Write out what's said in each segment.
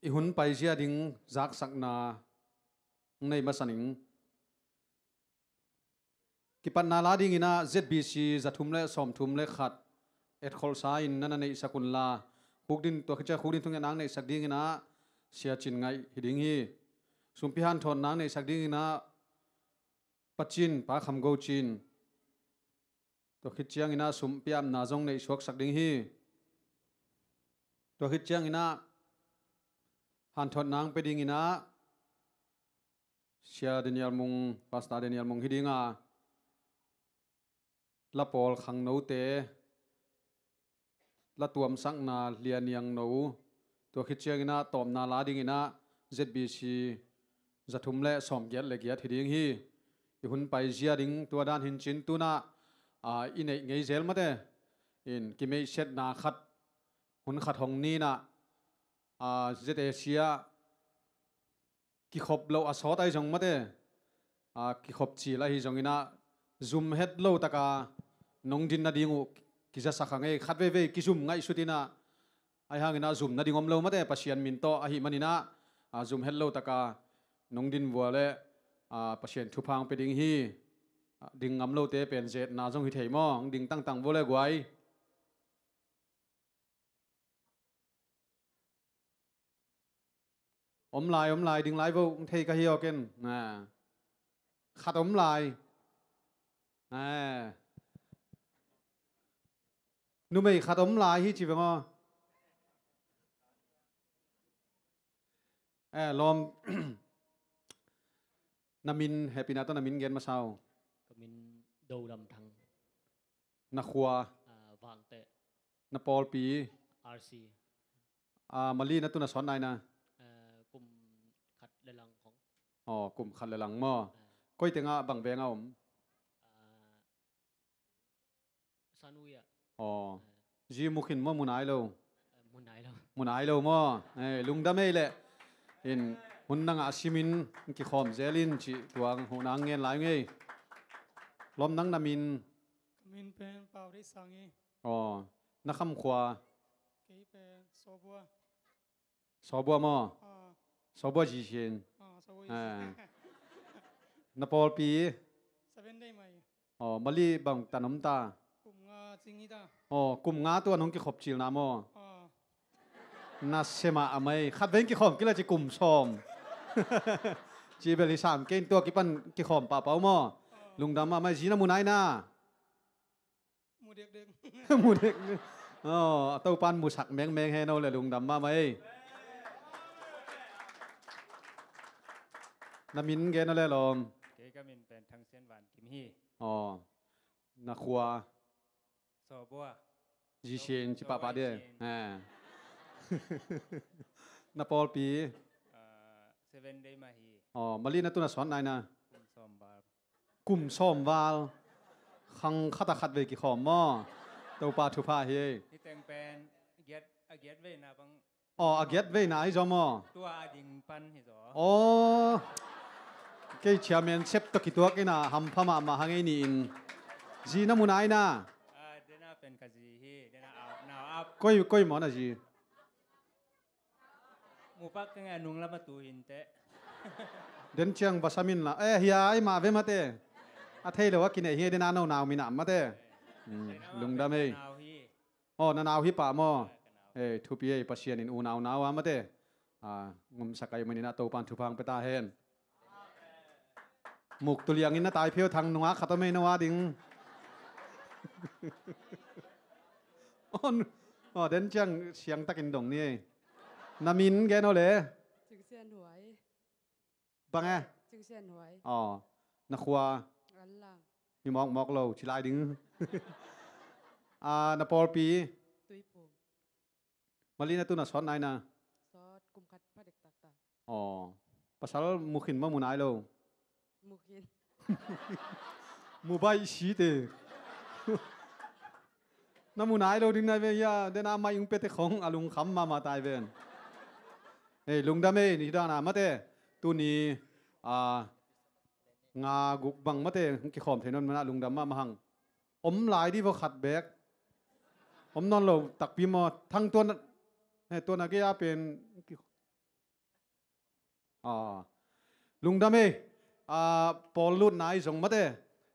i hun pai zia ding zak sakna nei masaning ki pan na la ding ina ZBC zathum le som thum le khat et khol sa in nana nei sakun la pukdin to khicha khudin thung nang nei sak ding ina sia chin ngai hiding hi sumpi han thon nang nei sak ding ina pachin pa kham go chin to khichiang ina sumpiam na jong nei suak sak ding hi to khichiang ina han thon nang pe ding ina sia Daniel mung pastor Daniel mung hidinga la pol khang no te la tuam sang na lian yang no to khichiang ina tom na la ding ina ZBC zathum le som gyat le gyat hiding hi i hun pai zia ding tua dan hin chin tu na inei ngei zel mate in ki mei set na khat hun khat hong ni na ZAsia ki khop lo asot ai jong mate ki khop chi la hi jong ina zoom head lo taka nong din na dingu ki za sakha ngai khat ve ve ki zoom ngai sutina ai hang ina zoom na dingom lo mate pasian min to a hi manina zoom head lo taka nong din wale pasien thu phang pe ding hi ding ngam lo te pen jet na jong hi thei mo ding tang tang vole guai om lai ding lai vô thei ka hi oken khat om lai nu mei khat om lai hi chi ngo lom namin happy na to namin gen ma sao mình đầu đầm thằng na khua vàng tệ na pol pi RC mali na tu na son nai na cùng khát lệ lăngของ kum khat le lang mo koi tenga bang ve nga om Sanui ạ ji mukhin mo munai lo muốn nãy đâu mo lung da mei le in hun nanga simin ki khom zelin chi tuang hu nang ngen lai ngei lom nang namin min pen pau ri sangi na kham khwa ke pen sobua sobua mo sobua ji shin sobua na pol pi 7 day mai mali bang tanom ta kum nga chingi ta kum nga tu anong ki khop chil na mo na sema amai khat ven ki khom ki la chi kum som chi beli sam ken to ki pan ki khom pa pau mo lungdam ma mai ji na munai na mu dek dek mu dek tau pan mu sak meng meng he no le lungdam ma mai na min ge na le lom ke ka min pen thang sen wan kim hi na khua so bua ji shin chi pa pa de na pol pi 7 day ma hi mali na tu na son nai na kum som ba กุ่มส้มวาลขังขัดขัดเวกิขอมม่อตัวปลาทุพาเฮ ที่แต่งเป็นเกียดเวนะบัง อาเกียดเวไหนจอมอ ตัวดิงปันหิจอ เกี่ยเชียเมนเชฟตะกิตัวกินะฮัมพม่ามาหังไอนี่อินจีน้ำมุนไอนะเดน่าเป็นกะจีฮีเดน่าเอาหนาวอัพก้อยหมอนะจีหมูปักยังไงนุ่งละมาตูหินเตะ เดินเชียงบาสมินละเฮียไอมาเวมาเต้อาเทเลว่ากินเฮียเดน่าหนาวมีหนามมาเต้ลุงดำเอ้นาวฮิปะมอทุปีปัสเซียนินอูนาวมาเต้งมสักไอมันนี่นะตัวปันทุพังไปตาเฮนหมุกตุเลียงอินนะตายเพียวทางนัวขัดไม่นัวดิ้งเดินเชียงเชียงตะกินดงนี่นามินแกโนเลยจึงเสียนหวยบังไงจึงเสียนหวยนักขวาอันหลังมีมอกเราชิลายดิ้งนาปอลปีตุยปุ่มมาลีน่าตุน่ะสอนนายนะซอสกุมขัดพระเด็กตักตาภาษามุขินมามุนายเรามุกินมุบายชีเตน้ำมุนายเราดิ้งนายเวียเดน่ามายุงเป็ดของอาลุงคำมาตายเวียนลุงดำเอ้นี่ด้านามาเต้ตัวนี้งากุกบังมาเต้กี่ขอมเทนนมาลุงดำมาหังหลายที่พอขัดแบกนอนเราตักปีมอทั้งตัวนั้นก็ยาเป็น lungdame Paul lut nai jong mate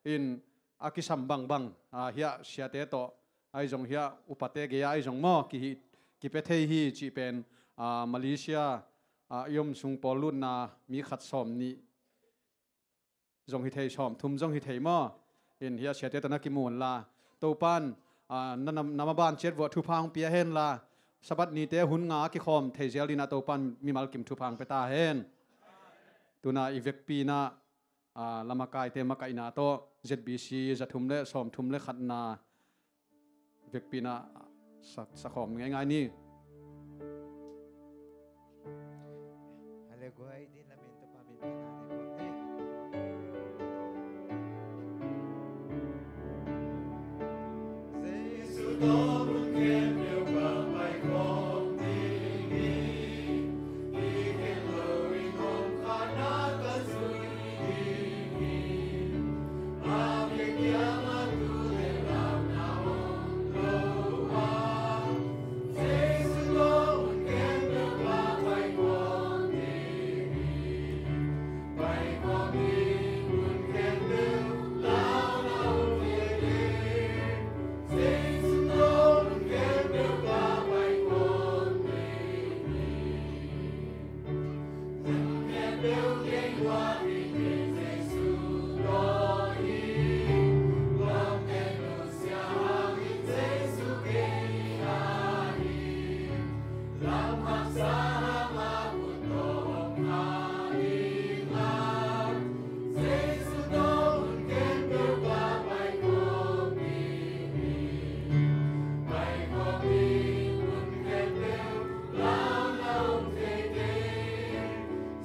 in akisam bang bang hiya siate to ai jong hiya upate ge ai jong mo ki pe thei hi chi pen Malaysia yom sung Paul lut na mi khat som ni jong hi thei som thum jong hi thei mo in hiya siate ta na ki mun la to pan namaban chet wo thu phang pia hen la sabat ni te hun nga ki khom thei zel dina to pan mi mal kim thu phang pe ta hen tuna ivek pi na lama kai te makai na to ZBC zathum le som thum le khat na ivek pi na sa khom ngai ngai ni ale guai din lamin to pamin panani ko ni Giêsu to mun kem điều ba pai kom ti ni kem lo in hom khana ka sui ni ave kiama tu le ram na om lo ha Giêsu to mun kem điều ba pai kom ti pai kom ni mun kem điều lao lao ti Giêsu to mun kem điều ba pai kom ti kem điều kem qua đi Giêsu to hi Lam kem lo sia hi Giêsu ke ha hi Lam ha sa ma pu to ha hi la Giêsu to mun kem điều ba pai kom ti pai kom ti mun kem điều lao lao te te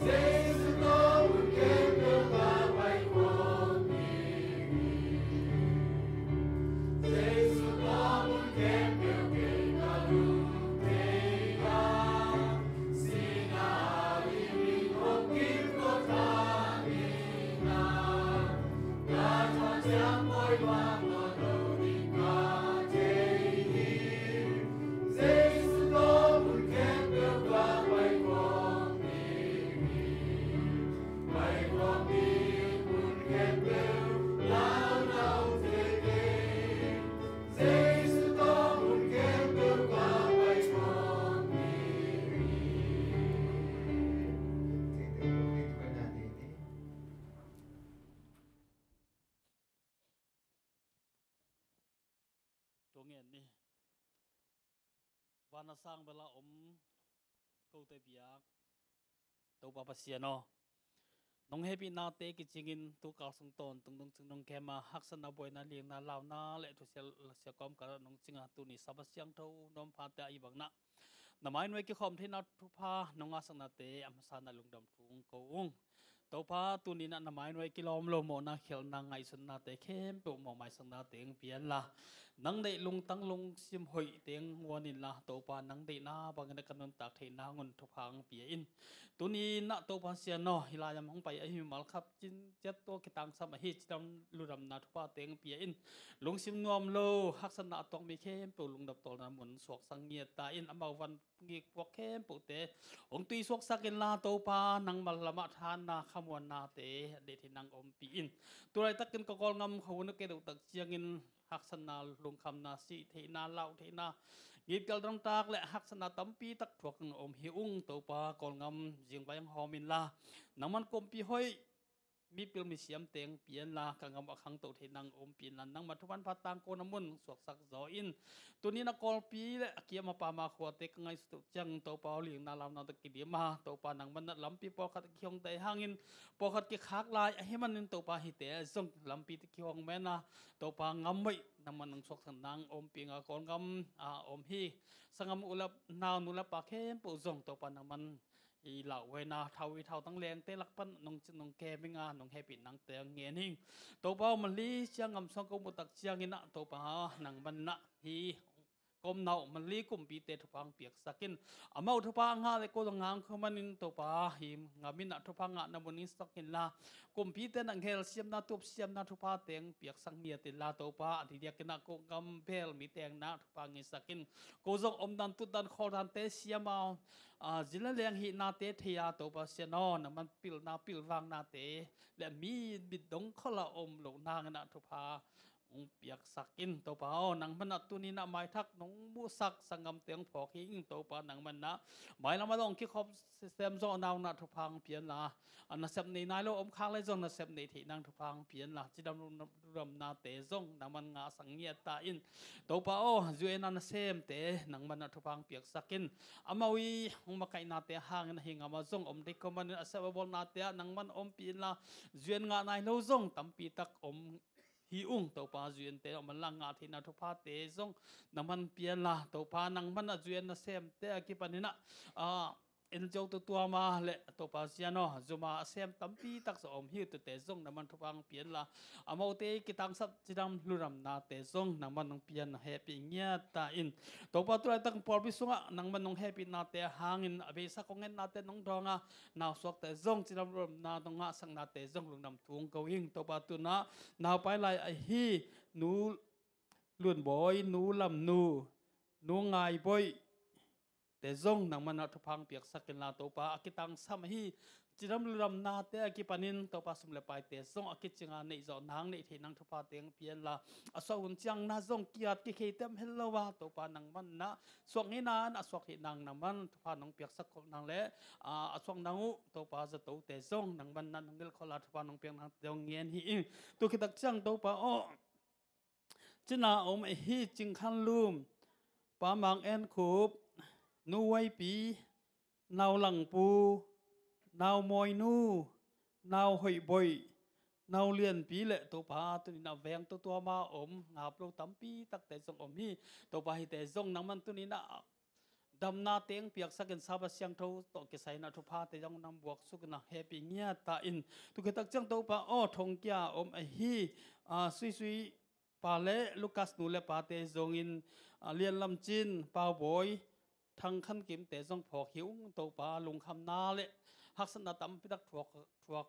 Giêsu to mun kem điều ba pai kom ti Giêsu to mun kem điều ke ka lu te ha sina li mi hom kim ko ta ni na ka thon siam moi wa mo do ni ka te hi Giêsu to mun kem điều ba pai kom ti pai kom ti mun kem điều lao lao te te Giêsu to mun kem điều ba pai kom tiตัวเงี้ยนี่วันน่ะสร้างเวลากูเตเปียกตัวปาปเสียเนาะน้องเฮปีนาเตกิจิงินตัวกาสงตนตรงจึงน้องแกมาฮักษณะบอยนาเลียงนาลาวนาและทุเสียกอมกันน้องจิงาตัวนี้สับเสียงเท่าน้องพาเตอีบังนะน้ำไม้ไว้กี่คอมที่นัดทุพาน้องอาสนะเตอัมสานาลุงดำทุงกงตัวพาตัวนี้นะน้ำไม้ไว้กี่ล้อมโลโมนาเขียวนางไงสนาเตเข้มปุมองไม้สนาเตงเปลี่ยนละนังได้ลุงตั้งลุงซิมหอยเตียงวัวนินละตัวปานังได้นาบางกันนนตักเทนาเงินทุพังเปียอินตัวนี้นะตัวปาเสียนอฮิลายามห้องไปไอหิมัลครับจินเจ็ดตัวกิตังสมัยฮิจดำลุดำนาทุพาเตียงเปียอินลุงซิมนวมโลฮักษณะตองมีเข้มปุลุงดับตัวน้ำหมุนสวกสังเงียตาอินอมาวันกีกวกเข้มปุเตองตีสวกสักินลาตัวปานังมัลละมาทานนาขมวนนาเตเดทินังอมปีอินตัวไรตักกินกกอลงำเขาวนกเกดตักเชียงินฮักษณะลุงคำนาสีเทนาเล่าเทนากีดกลดำตากและฮักษณะตั้มปีตักถวกอมหิอุ้งตัวปากอลงำเจียงไปยังหอมินลาน้ำมันกลมปีห้อยมีเปลือกมีเสียมเตียงเปลี่ยนลากางอักขังตัวเทนังอมปีนันนังมาทุวันพัดตางโกนมุนสวกสักจออินตัวนี้นักกอลปีและเกียมาปามาขวดเตกไงสุดจังตัวปาเหลียงนาลาวนาตะกิเดียมาตัวปานังมันลำปีปอขัดเขียงไตหางินปอขัดกิขากลายให้มันนินตัวปาหิเตะส่งลำปีตะเขียงแม่นาตัวปางำไว้น้ำมันนังสวกสันนังอมปีงากอลงำอมฮีสังมอุลับนาวนุลับปาเข้มปูส่งตัวปานังมันอีเหล่าเวนาเท่าเท่าตั้งแรงเตลักปั้นน้องแกไม่งานน้องแฮปิดนังเตียงเงี้ยนิ่งตัวเป้ามันลีเชียงงำสองกุมุตักเชียงอินะตัวป้านังมันนะฮี กมเนามันลีกุมปีเตทุพังเปียกสักินอามาทุพังงาเลยก็ต้องงางขมันินตัวปาหิมงามินะทุพังงานาบุนิสักินละกุมปีเตนังเฮลเซียมนาตุบเซียมนาทุพาเตียงเปียกสังเนียติลาตัวปาอธิเดียกินะก็กำเพลมีเตียงนาทุพังงิสักินก็จงดันตุดันขอดันเตเซียมาจิลเลียงหินาเตเทียตัวปาเซียนอนมันปิลนาปิลวางนาเตและมีบิดดงขละหลงนางนาทุพาเปียกสักินตัวปานังมันนัตุนีนะหมายทักนงมูสักสังกำเตียงพอคิงตัวปานังมันนะหมายละมาลองคิดครบเซมจอนาวนาทุพังเพียนละอันนั้นเซมในนายโลอมค้างเลยจงนั้นเซมในที่นางทุพังเพียนละจิดำรำนาเตจงนังมันงาสังเงียตาอินตัวปาจูเอนันเซมเตนังมันนัทุพังเปียกสักินอามาวีมาไกนาเตหางนะหิงอามาจงอมเด็กก็มันอาศัยบอลนาเตนังมันอมเพียนละจูเอนงานายโลจงตั้มปีตักอมhi ung to pa zuin te man lang nga thina thu pha te zong naman pian la to pa nang man a zuin na sem te ki panina en jong to tua ma le to pa siano zuma sem tampi tak so om hi to te zong naman thu pang pian la amau te ki tang sap chidam luram na te zong naman nong pian happy nya ta in to pa tu tak por bi sunga nang man nong happy na te hangin abe sa kongen na te nong donga na sok te zong chidam luram na dong nga sang na te zong lung nam thung ko hing to pa tu na naw pai lai ai hi nu luon boy nu lam nu ngai boyแต่จงนังมันทุพังเปียกสักกันลาตัวปาอากิตังสามีจิรำลุรำนาเตอากิปานินตัวปาสมเลปายแต่จงอากิจิงานในจอนางในที่นังทุพาเตียงเพียนละอาสวนจังนาจงเกียรติเคเต็มเฮลวาตัวปานังมันนะสวงนี้นานอาสวงที่นังนังมันทุพานังเปียกสักคนนังเละอาสวงนังอุตัวปาจะตัวแต่จงนังมันนันนังเดลขลาทุพานังเปียงนังเดียงเงียนฮีตัวคิดตักจังตัวปาโอจินาอมไอฮีจิงขันลุมปามังเอ็นคูบนูไว้ปีนาวหลังปูนาวมอยนูนาวหอยบอยนาวเลียนปีเละตัวปลาตัวนี้นาแวงตัวมาอมงาบเราตั้มปีตักแต่ทรงอมฮีตัวปลาให้แต่ทรงนังมันตัวนี้นะดำนาเตียงเปียกสักกันซาบะเสียงเท่าตัวเกษยนาทุพาแต่ยังนำบวกสุกนะเฮปีเงียตาอินตุกตักจังตัวปลาทงกี้อมไอฮีซุยปลาเละลูกัสนูเละปลาเตจงอินเลียนลำจินปลาบอยทั้งขั้นกิมแต่จงพอหิวตัวปลาลงคำนาเละหักสนาตั้มพิทักถวก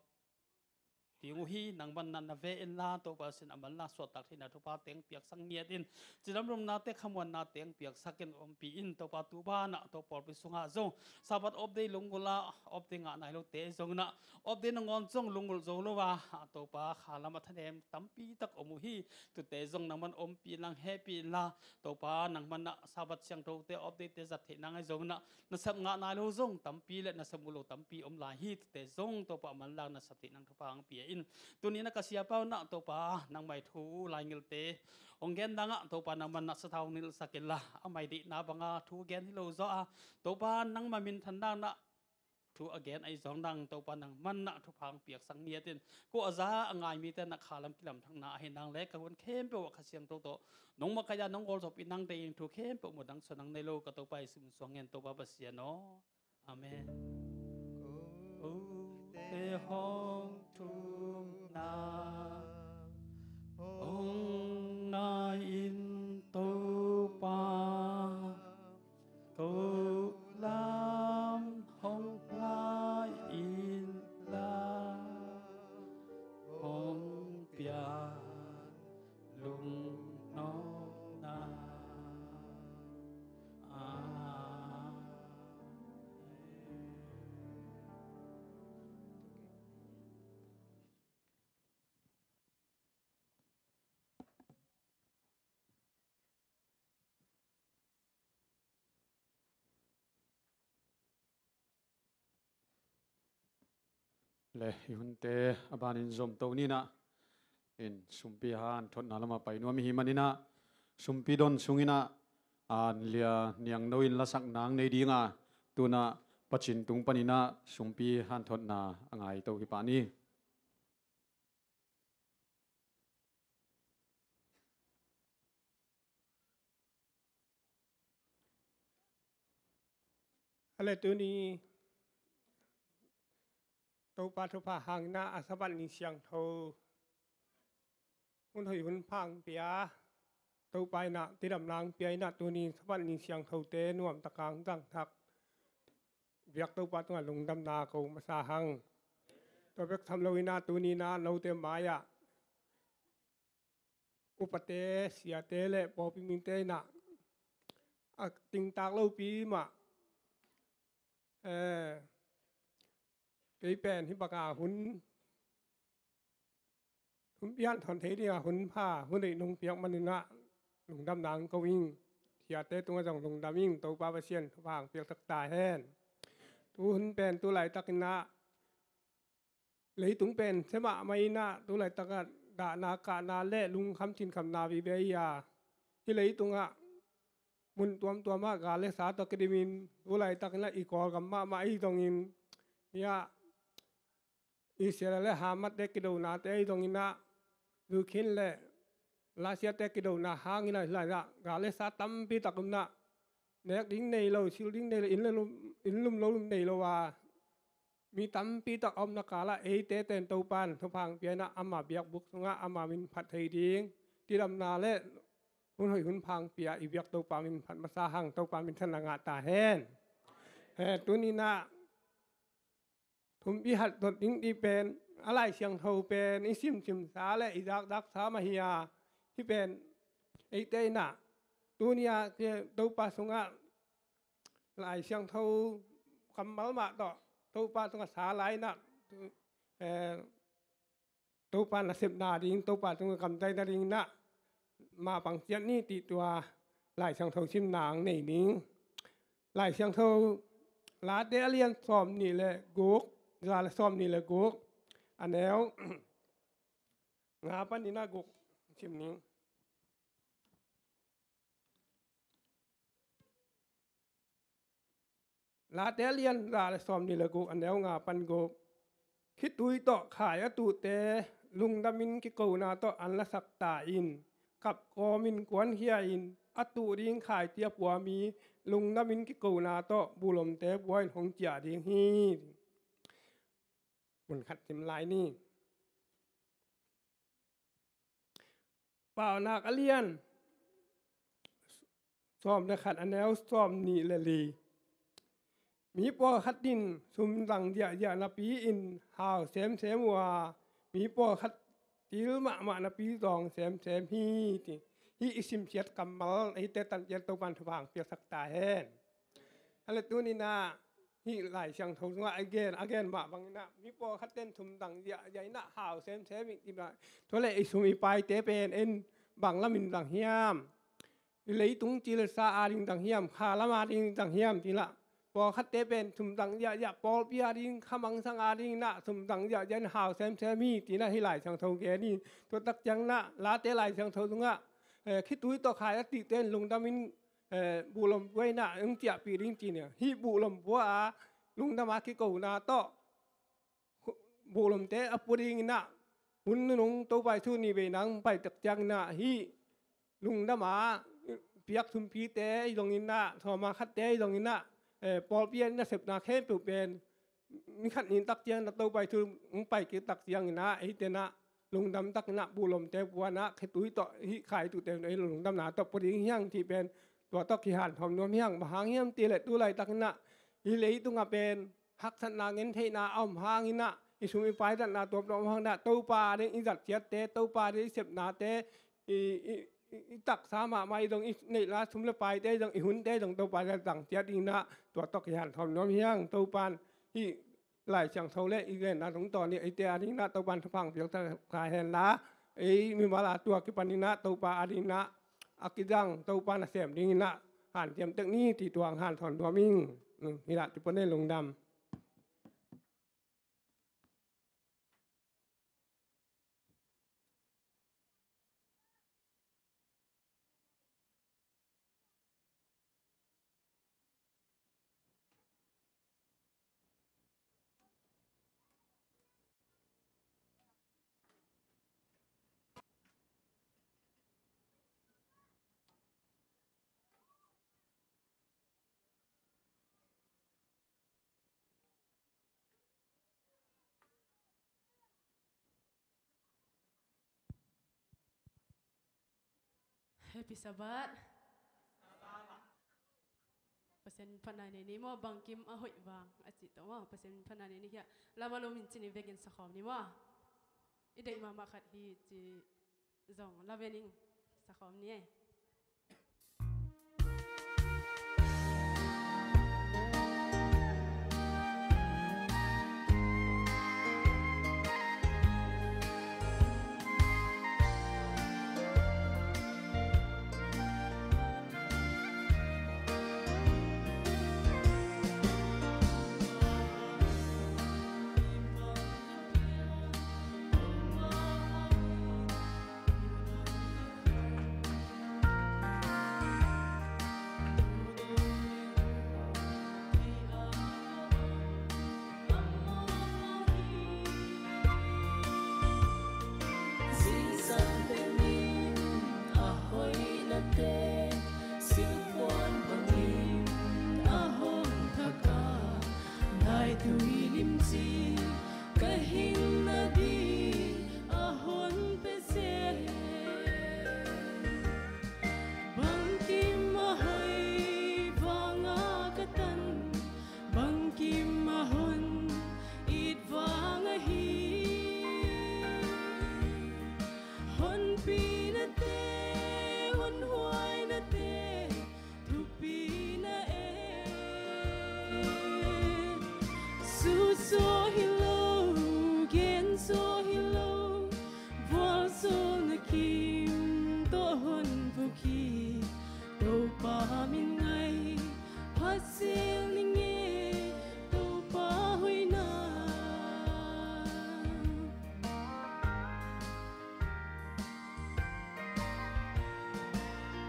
ที่งูฮีนังบันนันเวอินลาตัวปลาสินอมันลาสวดตักที่นาทุพาเตียงเปียกสังเงียดินจิรำรมนาเตขมวนนาเตียงเปียกสักกันอมปีอินตัวปลาตูบ้านะตัวปอดไปสุงาจงสาบัดอบได้ลงกุลาอบได้งานไหนเราเตะจงนะอบได้นงอนจงลงกุลโจลว่าตัวปลาขาลามาทะเลมตั้มปีตักอมุฮีตัวเตะจงนังมันอมปีนังเฮปีลาตัวปลานังมันนะสาบัดเชียงตัวเตะอบได้เตะจัดเทนังไอจงนะนัสับงานไหนเราจงตั้มปีและนัสับมุโลตั้มปีอมลายฮีเตะจงตัวปลามันลางนัสับตินังทุพางเปียอินตัวนี้นักเสียเป้าหน้าตัวปานังใบทูลายเงลเตองเกนดังอ่ะตัวปานังมันนักสะท้าวนิลสกิลละอ่ะไม่ดีนาบังอ่ะทูเกนที่เราจ้าตัวปานังมามินทันดังนะทูอเกนไอสองดังตัวปานังมันนักทุพังเปียกสังเนียตินกูอาจ้าง่ายมีแต่นักขาลำกิลำทั้งนาเห็นนางเล็กกับคนเข้มเปว่าขเสียงตัวโตน้องมาขยันน้องโอลสบินังเตยทูเข้มเปหมดดังสนังในโลกกับตัวไปสิมสวงเงินตัวปาเสียเนาะอาเมนโอ้เตหงทุมนาองนาอินตุปาตุลามหงลายอินลาหงเปียลุงนนา le yun te abanin zom to ni na in sumpi han thot na lama pai nuam hi manina sumpi don sungina an lia niang noin la sak nang nei dinga tuna pachin tung panina sumpi han thot na angai to hi paniอะไรตัวนี้ตัวปลาทุพาหางหน้าอาสบันนิเสียงโทหุ่นหอยหุ่นพังเปีย ตัวไปนะที่ดำนางเปียนะตัวนี้สวัสดีเสียงเท่าเตนวมตะกางตั้งทักเวียกตัวปาตัวลงดำนาเขามาสาหังตัวเวียกทำเราวินาตัวนี้นะเราเต็มหมายะอุปเตเสียเตเลปอปิมินเตนะติงตากเราปีมาcái bènที่ปากกาหุ่นเปียนถอนเทดีหุ่นผ้าหุ่นได้ลงเปียกมันนะลงดำนางก็วิ่งเสียเตะตัวจังลงดำวิ่งตัวปลาเชียนวางเปียกตักตายแห้นตัวหุ่นเป็นตัวไหลตักนะเลยตุงเป็นใช่ไหมไม่นะตัวไหลตักดานากานาเล่ลุงคำชินคำนาวิเบียที่เลยตุงอ่ะมุนตัวมากกาเลสาตะกดิมินตัวไหลตักนะอีกอกับมาอีตรงนี้เนี่ยอิสราเอลหามัดเด็กกิโดนาเตยตรงนี้นะดูขินเลยลาเซียเด็กกิโดนาหางนี่นะหลายละกาเลสาตัมปีตักนะเด็กดิ้งในเราชิลดิ้งในอินลุ่มในเราว่ามีตัมปีตักอมนักกาละเตเต็นตัวปันทุพังเปียนะอามาเบียกบุกสงะอามามินผัดไทยดิ้งที่ดำนาเล่หุ่นหอยหุ่นพังเปียอีเบียกตัวปามินผัดมาซาหังตัวปามินธนางาตาแห้นตัวนี้นะทุมพิหัดตดดิ้งที่เป็นอะไรเสียงเท่าเป็นอิซิมสาและอิดักสามาฮิยาที่เป็นไอเตน่ะตัวนี้ที่ตัวปาสงะหลายเสียงเท่าคำมามาต่อตัวปาสงะสาหลายน่ะตัวปาหน้าเสพนาดิ้งตัวปาสงะคำใจนาดิ้งน่ะมาปังเสียนี่ติตัวหลายเสียงเท่าชิมนางในดิ้งหลายเสียงเท่าลาเดเลียนซอมนี่แหละกุกลาซอมนี่แหละกุกอันแล้วงาปันนี่น่ากุกชิมนี้ลาเดเลียนลาซอมนี่แหละกุกอันแล้วงาปันกุกคิดตุยต่อขายตูเตลุงดามินกิโกนาต่ออันละสักตาอินกับกอมินกวนเฮียอินอตูดิ้งขายเตียปัวมีลุงดามินกิโกนาต่อบุลมเตบวยของเจียดิ้งฮีบนขัดเต็มลายนี่เปล่านักเลียนซ้อมนะขัดอันแล้วซ้อมนี่ละลีมีปอขัดดินซุมดังเดียนาปีอินหาวเสมว่ามีปอขัดจิลมานาปีตองเสมฮีอิสิมเชียดกำมัลไอเตตันเจตตัวบันทวางเปียกสักตาแห้นอะไรตัวนี้นะฮีหลายเสียงทงว่าagain มาบางนะมีปอขัดเต้นทุมดังใหญ่นะหาวเสมอีกแบบทั่วเลยไอสุมีไปเตเป็นเอ็นบางละมินดังเฮียมเลยตุงจิลซาอาดิงดังเฮียมคาละมาดิงดังเฮียมทีละปอขัดเตเป็นทุมดังปอเปียดิงขมังสังอาดิงนะทุมดังยันหาวเสมมีทีละให้หลายเสียงทงแกนี่ตัวตักจังนะลาเตหลายเสียงทงตรงอ่ะคิดตุยต่อขายติเต้นลงดามินบุลมไว้นะอึงเจียปีริงจีเนี่ยฮีบุลมบัวลุงดามาคิโกนาต่อบุลมเตอปุริงนะหุ่นนุ่งตัวไปทุนีไปนังไปตักจังนะฮีลุงดามาเปียกทุมพีเตยตรงนี้นะทอมาคัดเตยตรงนี้นะปอเปียนนะเสพนาเข้มปุเป็นนี่ขัดนินตักเจียงตัวไปทุมไปกิตักเจียงนะไอเตนะลุงดำตักนะบุลมเตบัวนะคิดตุยต่อฮีขายตุเตไอลุงดำนาต่อปุริงเฮียงที่เป็นตัวตอกขี้หันหอมนวมเฮียงบางเฮียมตีเล็ดตัวไรตักนะอีเลยตุงเป็นฮักสันนาเงินเทนาอ้อมหางอินะอิสุมิไปตันนาตัวปลอมหางนะตัวปลาเด้อิจัดเจียเตตัวปลาเด้เสพนาเตอีตักสามาไม่ตรงอีในลาสุมละไปเตตรงอีหุ่นเตตรงตัวปลาต่างเจียดีนะตัวตอกขี้หันหอมนวมเฮียงตัวปานอีหลายเสียงเท่าเล่อีเรนนะตรงตอนนี้ไอเตอาดินะตัวปานทพังเพียงแต่ขายแหนละไอมีมาลาตัวกิปันนินะตัวปลาอาดินะอากิจังตัวปานเสียมดีนะหันเตรียมตึกนี้ตีตัวหันถอนตัวมิ่งนี่แหละที่ปนได้ลงดำ Happy Sabbath. Pasen panani ni mo bangkim ahoy bang acito mo pasen panani ni ya lama lo min chini vegin sakhom ni mo idai mama khat hi chi zong lavening sakhom ni So hello, again so hello, vol so na kim to hon vuki, to pa min ngay, hasil ninge, to pa huy na.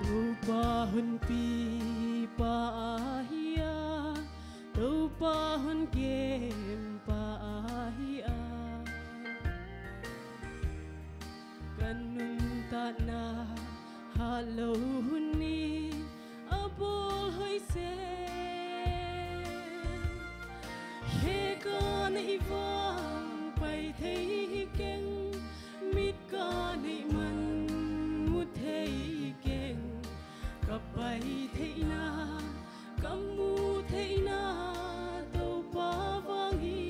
To pa hon pi pa ahia, to pa hon game. Kanung ta na halo huni abol hoy se he ka na ivang pai thei keng mit ka nei man mu thei keng ka pai thei na kamu thei na to pa vang hi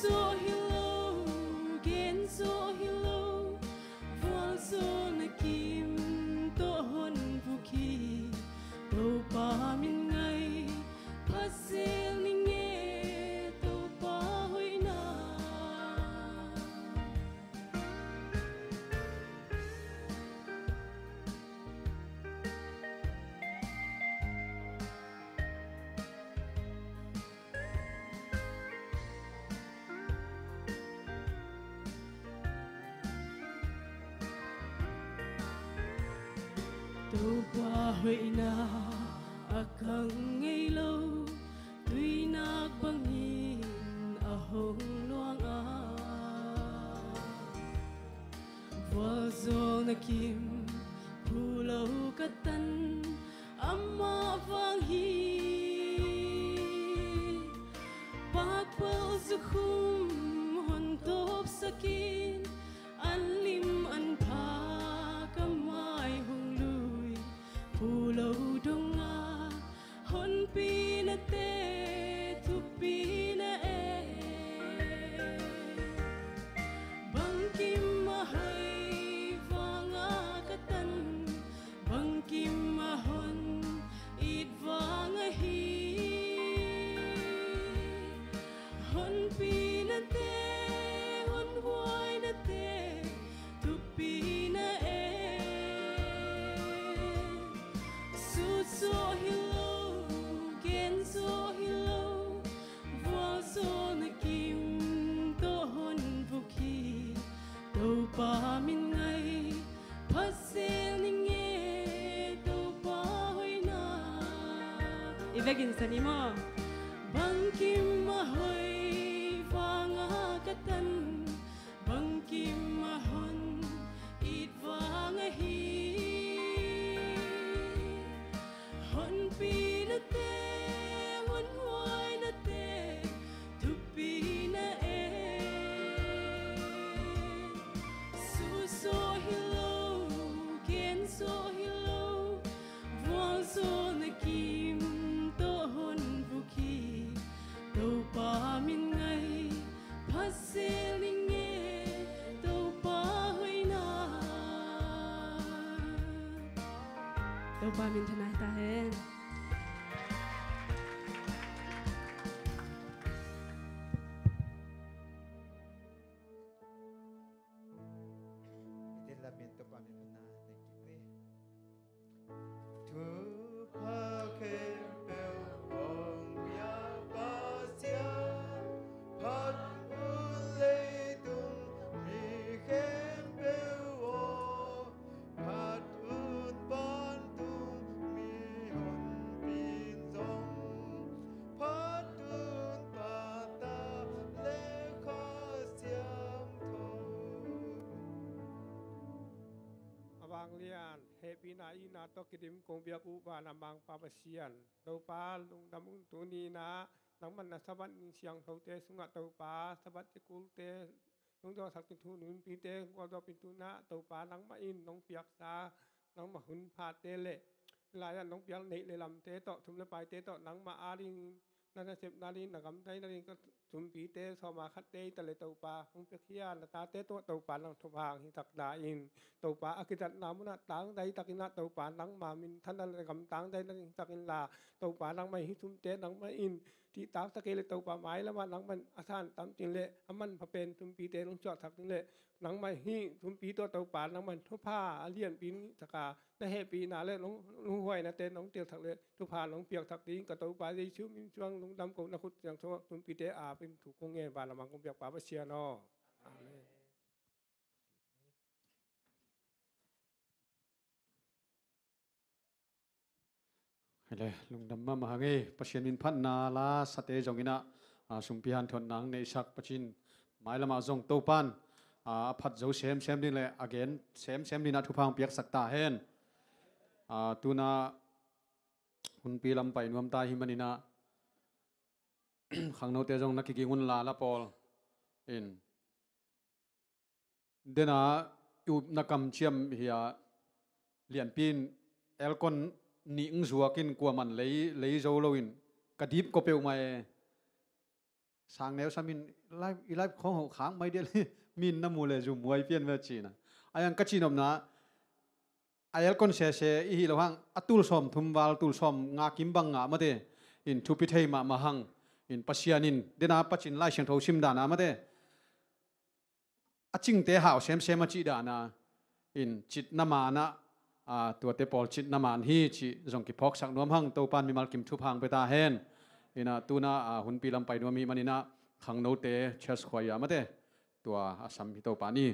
So hello, again so hello, vol so na kim to hon vuki, to pa min ngay, pasel ninge to pa hoy na. To pa hoy na akang ngay lâu tuy nagbangin ahong luang a vol zol na kim pulaw katan ama vang hi pakpal zukhum hon top sakin anlim an pa kamay hong lui pulaw donga hon pinate tu pinae bangkim mahay vanga katan bangkim mahon it vanga hi hon pinate hon huay nate tu pinae so hello, again so hello, vol so na kim to hon vuki, to pa min ngay, pasel ninge to pa hoy na. Ibegin sa nimo, bangkim to pa min thanai ta hen Ite lamin to pa min na nekipre. Tu pa kempel ong bia pasia pat ule tung mi kempel o pat ut ban tung mi hon pin zong pat ut pata le kha siam tho. Abang lian happy na ina to kidim kong biak u ba namang papasian to pa lung damung tu ni na nang man na sabat ning siang thau te sunga to pa sabat te kul te lung do sak tu nun pi te ko do pin tu na to pa nang ma in nong piak sa nang ma hun pha te le la ya nong piak nei le lam te to thum le pai te to nang ma a ring na na sep na rin na gam dai na rin ko thum pi te so ma khat te ta le to pa hong piak hian na ta te to pa nang thu hang hi tak da in to pa akitat namuna tang dai takina to pa nang ma min than na gam tang dai na takin la to pa nang mai hi thum te nang ma in ti tak ta ke le to pa mai la ma nang man asan tam tin le aman pha pen thum pi te long chot thak tin le nang mai hi thum pi to pa nang man thu pha alian pin taka na he pi na le long hoi na te nong tel thak le thu pha long piak thak tin ka to pa di chu min chuang long dam ko na khut yang tho thum pi te a pin thu kong nge ba la mang kong piak pa ba sia no amen. hele lungdam ma mahangi pasien in phan na la sate jongina sumpihan thon nang nei sak pachin mailama jong to pan phat zo sem din le again sem din a thupang piak sakta hen tuna hun pi lam pai nuam ta hi manina khangno te jong nakiki ngun la pol in dena u nakam chiam hiya lian pin elkon ni ung zuakin kuaman lei zo loin kadip ko peu mai sang neu samin live khong ho khang mai del min na mule zu muai pian ve china ayang kachinom na ayel kon se i hi lo hang atul som thumwal tul som nga kim bang nga mate in thupi thei ma mahang in pasianin dena pachin lai siang tho sim da na mate aching te hao sem a chi da na in chit na ma na tua te pol chit na man hi chi zong ki phok sak nuam hang to pan mi mal kim thu phang pe ta hen ina tuna hun pi lam pai nuam mi manina khang no te chas khoya mate tua asam hi to pani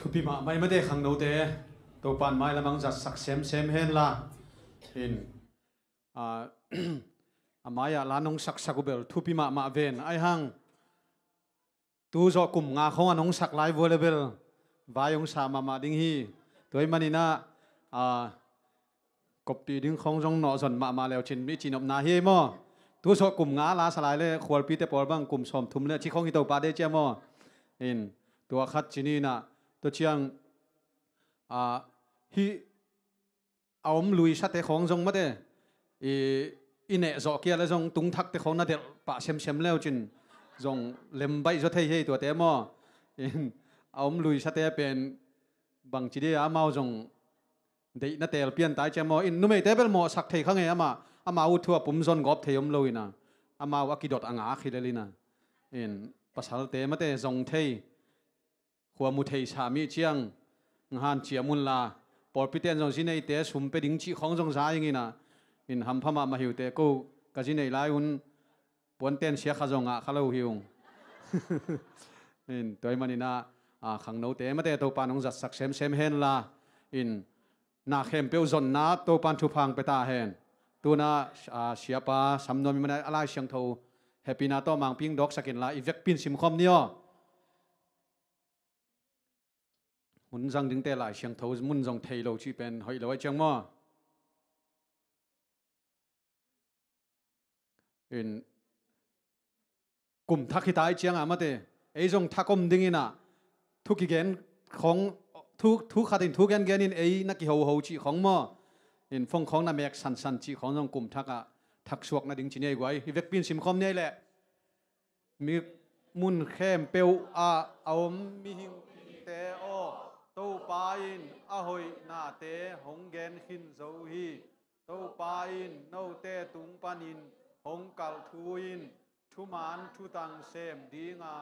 thu pi ma mai ma de khang no te to pan mai lamang za sak sem hen la in a amaya la nong sak sakubel thu pi ma ven ai hang tu zo kum nga khong anong sak lai volleyball vayong sa ma ding hi toy manina a copy ding khong jong no zon ma leo chin mi chin op na hi mo tu zo kum nga la salai le khwal pi te por bang kum som thum le chi khong hi to pa de che mo in tua khat chini na to chiang hi aom lui sa te khong jong ma de ine zo kia le jong tung thak te khong na de pa sem leo chin jong lem bai zo thei hei to te mo in aom lui sa te pen bang chi de a mau jong de na tel pian tai che mo in nu mei te bel mo sak thei khang e ama u thua pum zon gop thei om loina ama wa ki dot anga khilelina in pasal te ma te jong thei khwa mu thei sa mi chiang han chiamun la por piten jong sinei te sum pe ding chi khong jong za ingina in ham phama ma hiu te ko ka jinei lai un pon ten sia kha jong a khalo hiung in toy manina khang no te ma te to panong zat sak sem hen la in na khem peu zon na to pan thu phang pe ta hen tu na sia pa samno mi mana ala siang tho happy na to mang ping dok sakin la ivek pin sim khom nio mun jang ding te lai siang tho mun jong thei lo chi pen hoi lo ai chang mo in kum thak hi tai chiang ama te ei jong thakom ding ina thu ki gen khong thu khatin thu gen in ei na ki ho chi khong mo in phong khong na mek san chi khong jong kum thaka thak suak na ding chi nei gwai hi vek pin sim khom nei le mi mun khem peu aom mi hing te o to pa in a hoi na te hong gen khin zo hi to pa in no te tung panin hong kal thu in thu man thu tang sem dinga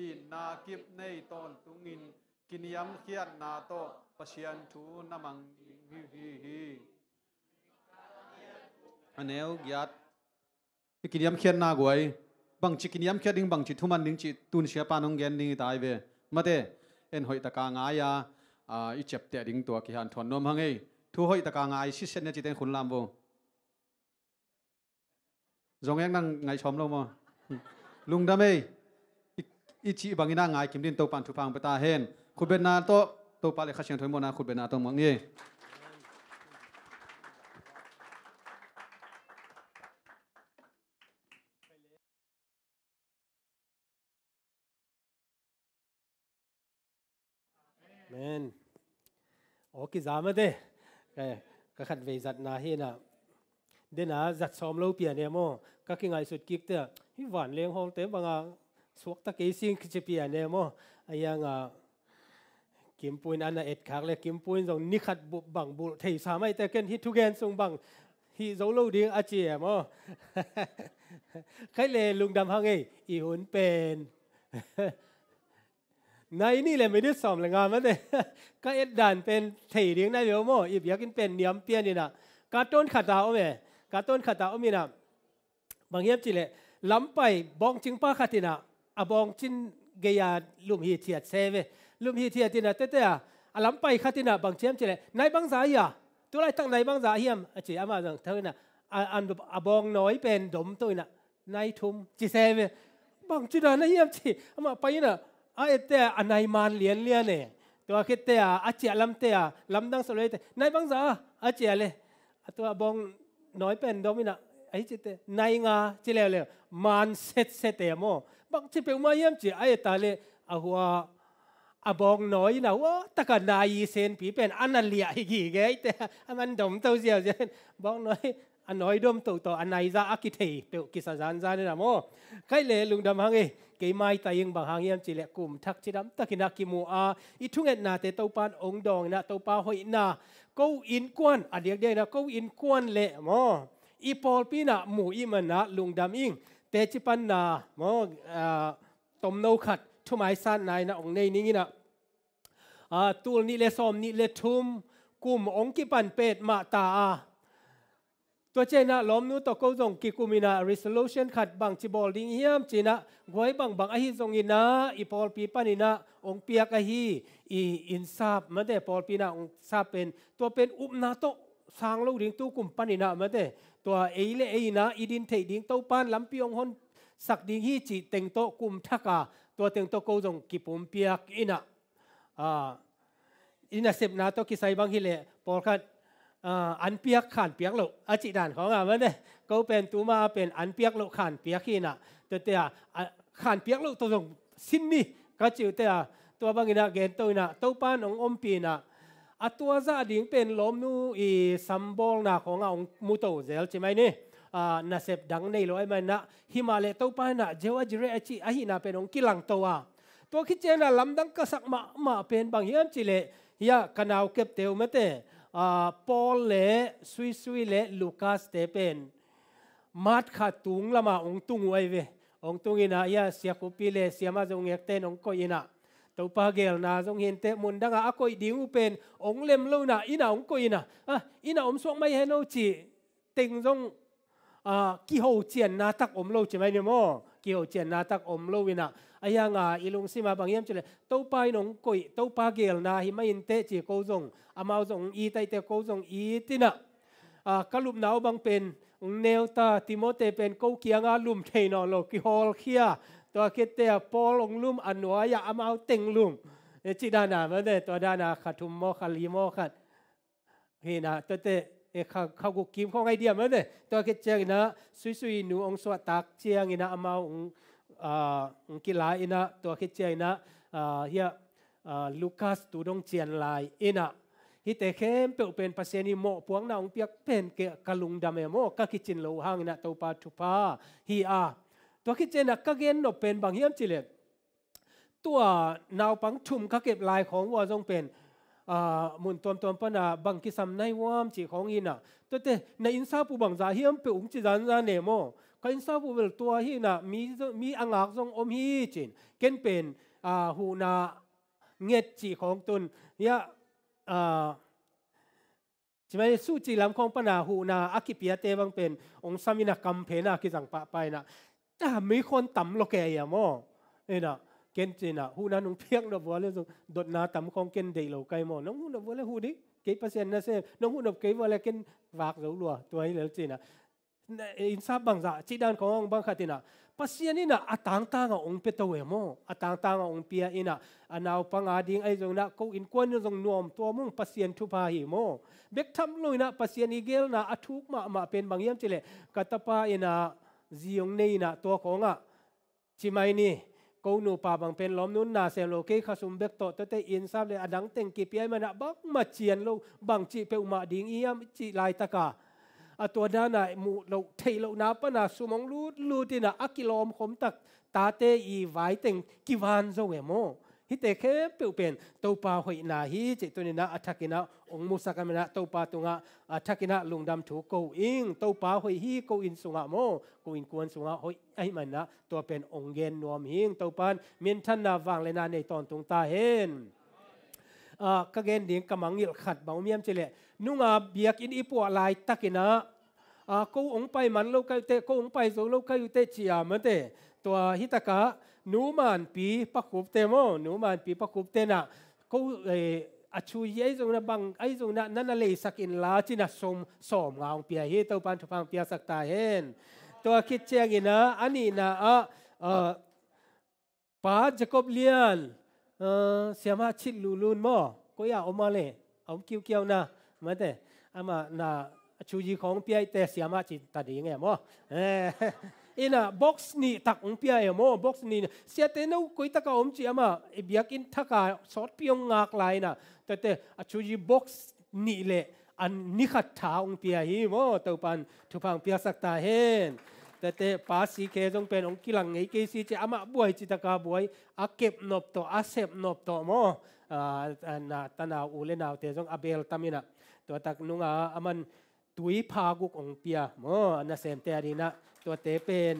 in na kip nei ton tung in kiniam khiat na to pasian thu namang hi aneu gyat kiniam khiat na goi bang chi kiniam khiat ding bang chi thu man ding chi tun sia panong gen ding tai ve mate en hoi taka nga ya i chep te ding to ki han thon nom hangei thu hoi taka nga i si sen ne chi ten khun lam bo zong yang nang ngai chom lo mo lung da mei i chi bangina ngai kim din to pan thu phang pa ta hen khu ben na to pa le kha siang thoi mo na khu ben na to mong nge men o ki zama de ka khat ve zat na hi na de na zat som lo pia ne mo ka ki ngai sut kik te hi wan leng hol te banga suak ta ke sing ki pia ne mo ayanga kim puin ana et khak le kim puin jong ni khat bu bang bu thei sa mai te ken hi thu gen sung bang hi zo lo ding a chi mo khai le lung dam hang ei i hun pen nàyนี่แหละไม่ได้สอมเลยงานมันเลยก็เอ็ดด่านเป็นเถียงในเรื่องมั่วอีกอย่างกินเป็นเนียมเปียนี่นะการต้นขัดดาวไหมการต้นขัดดาวมีนะบางเยี่ยมจีเลยล้ำไปบองจิงป้าขัดตินะบองจินเกียลุมฮีเทียดเซเวลุมฮีเทียดตินะเต้ๆล้ำไปขัดตินะบางเยี่ยมจีเลยในบางสายอ่ะตัวไรตั้งในบางสายเยี่ยมจีอามาเท่านั้นอันบองน้อยเป็นดมตัวน่ะในทุ่มจีเซเวบางจีนะในเยี่ยมจีอามาไปน่ะ ai te anai man lian lian ne tua ke te a chia lam te lam dang sole te nai bang za a chia le tua bong nói pen domina ai chi te nai nga chi le le man set te mo bang chi pe ma yam chi ai ta le a hua a bong nói na wa ta ka nai sen pi pen an lia hi gi ge te man dom tau sia jen bong nói anh nói đom tàu tàu anh này ra aki thầy tàu kisa gian ra nên là mo cái lệ lùng đam hàng ấy cái mai tay yên bằng hàng em chỉ lệ cùng thắc chỉ đam ta kina kimu a ít chung hết na te tàu pan ông dong na tàu pa hoi na câu in quan à điếc đây na câu in quan lệ mo i pol pi na mu i man na lùng đam yên te chỉ pan na mo tom nâu khát thu mai san này na ông này ní na tool ni le som ni le thum kum ông ki pan pet ma taตัวเจน่ะล้อมนู้ตัวก็ส่งกิคุมินา resolution ขัดบังจิบอลดิ้งเฮียมจีน่ะไว้บังอหิส่งอินะอีพอลปีปานินะองเปียกอหิอีอินซาบมาเดพอลปีนะองซาเป็นตัวเป็นอุปนาโตสร้างโลกดิ้งตู้กุมปานินะมาเดตัวเอเลเอนะอีดินเทดิ้งเต้าปานลำปีองหอนสักดิ้งฮีจีเต็งโตกุมทักาตัวเต็งโตก็ส่งกิปุ่มเปียกอินะอินะเสพนาโตกิไซบังฮิเลพอลขัดอันเปียกขันเปียกโลอาจิดานของมันเนี่ยเขาเป็นตัวมาเป็นอันเปียกโลขันเปียกขี้น่ะแต่ขันเปียกโลตัวส่งสิ้นนี่ก็จิ๋วแต่ตัวบางทีน่ะเกณฑ์ตัวน่ะตัวป้านองอมปีน่ะตัวซาดิ่งเป็นล้มนู่อีซัมบอลน่ะขององมูโตเซลใช่ไหมนี่น่ะเสพดังในโลกมันน่ะฮิมาเลตัวป้านน่ะเจ้าจิเรอจิอาหิน่ะเป็นองกิลังตัวคิดเจน่ะลำดังก็สักมาเป็นบางอย่างจิเลยะกันเอาเก็บเตียวมาเตปอลเล่ซุยเล่ลูคัสเตเป็นมัดขาตุงละมาองตุงไว้เวองตุงอินะยาเสียคุปีเล่เสียมาจงเอกเตนองก็อินะตัวปาเกลนาจงเห็นเตมุนดังอาก็ดิ้งเป็นองเล็มโลนะอินะองก็อินะอินะอมสวงไม่เห็นเอาจีติงจงกี่หูเจียนนาตักอมโลใช่ไหมเนี่ยโมกี่หูเจียนนาตักอมโลวินะอายังอีลุงสิมาบางอย่างจะเลยตัวไปน้องกุยตัวปาเกลนาหิไม่อินเตจีโกจงอามาจงอีไตเตโกจงอีตินะกลุ่มหนาวบางเป็นเนลตาติโมเตเป็นกูเกียงอาลุมเทนอโลกิฮอลเคียตัวคิดเตะปอลงลุมอันหัวยาอามาเต็งลุมจิดานามันเดตัวดานาขัดทุมโมขัดลีโมขัดเฮนะตัวเตเขากุกิมของไอเดียมันเดตัวคิดเจงนะซุยหนูองสวตักเจียงอินะอามากีฬาอินะตัวคิดเจนะเฮียลูคัสตูดงเจียนลายอินะฮิตเข้มเป็นภาษานิโมพวงนาองเปียกเป็นเกกลุงดำเอโมก็คิดจินโลหังอินะตัวปาทุพาฮีตัวคิดเจนะก็เกณฑ์นเป็นบางเฮียมจิเลตัวนาวปังชุมก็เก็บลายของวัวจงเป็นมุนตัวปนาบางกิสัมในวามจีของอินะตัวเตในอินซาปูบางจาเฮียมเปอุงจิจันจาเนโมก็อินซาปูเวลตัวฮีนะมีอ่างจงอมฮีจินเกณฑ์เป็นหูนาเง็ดจีของตนยะใช่ไหมสู้จีลำของปนาหูนาอากิปิยเตบังเป็นองสามินากัมเพนากิจังปะไปนะแต่มีคนต่ำโลเกยอะโมนะเกณฑ์จีนะหูนานุ่งเพียงดอกบัวเลยดดนาต่ำของเกณฑ์เดียวไกลโมน้องหูดอกบัวเลยหูดิเกี่ยวเปอร์เซ็นต์นะเซ่น้องหูดอกเกี่ยวอะไรเกณฑ์วากเหลวลัวตัวนี้เหลวจีนะอินทรัพย์บางจ่าจีด้านของบางขัดินะปัสยานี่นะอัต่างองเปตัวเอโมอัต่างองเปียอินะอันเอาปังอาดิงไอจงนะกูอินกวนจงนวมตัวมุ่งปัสยาทุพาหิโมเบกทำลุยนะปัสยานิเกลนะอัทุกมาเป็นบางอย่างจิเลกัตปาอินะจียงนี่นะตัวของจิไม่นี่กูนูปาบางเป็นล้อมนุนนาเซลโลเกขสุมเบกโตตัวเตอินทรัพย์เลยอดังเต็งกีเปียมันนะบักมาเจียนโลบางจีเปอุมาดิงอียมจีลายตะกาตัวด้านไหนมูเราเทเรานับปนาสมองรูดินะอักิโลมขมตักตาเตอีไว้เต็งกิวานโซเอโมฮิเตเคเปิวเป็นตัวปลาหอยนาฮิจิตัวนี้นะอัฐกินะองมุสกันนะตัวปลาตุงะอัฐกินะลุงดำถูกกูอิงตัวปลาหอยฮีกูอินสุงะโมกูอินกวนสุงะหอยไอมันนะตัวเป็นองเย็นนวมหิงตัวปานเมียนทันนาวางเลยนะในตอนตรงตาเห็นก็เกณฑ์ดิ่งกำมังยิลขัดบ่าวเมียมเจเลนุ่งเบียกอินอีปัวลายตักินะกูองไปมันโลกายุเตกูองไปโซโลกายุเตจียมันเตตัวฮิตากะนูมันปีปักขุบเตโมนูมันปีปักขุบเตนะกูอาชูยไอจงนะบังไอจงนะนั่นเลยสักอินลาจินะสมงาวเปียฮิตัวปันทุพังเปียสักตาเห็นตัวคิดเชียงอินะอันนี้นะ ป้าจะกบเลียนเสียมาชิดลูลูนมอก็อยากออกมาเลยเอาเกี่ยวนะมาแต่อามาน่ะชูจีของเปียแต่เสียมาจิตตัดยังไงมออินะบ็อกซ์นี่ตักองเปียมอบ็อกซ์นี่เสียแต่นู้กุยตะกาอมจีอามาเบียกินทักกาสอดเปียงงากลายนะแต่ชูจีบ็อกซ์นี่แหละอันนิขัดท้าองเปียฮีมอตัวปันทุพังเปียสักตาเห็นแต่ป้าสีเคจงเป็นองค์กิลังไงเกษีจะอามาบวยจิตกาบวยอาเก็บนบต่ออาเสพนบต่อมอตานาอูเลนาวเตจงอาเบลตามินะตัวตักนุงอามันตุยพากุกองเปียมอนาเซมเตอรีนะตัวเตเป็น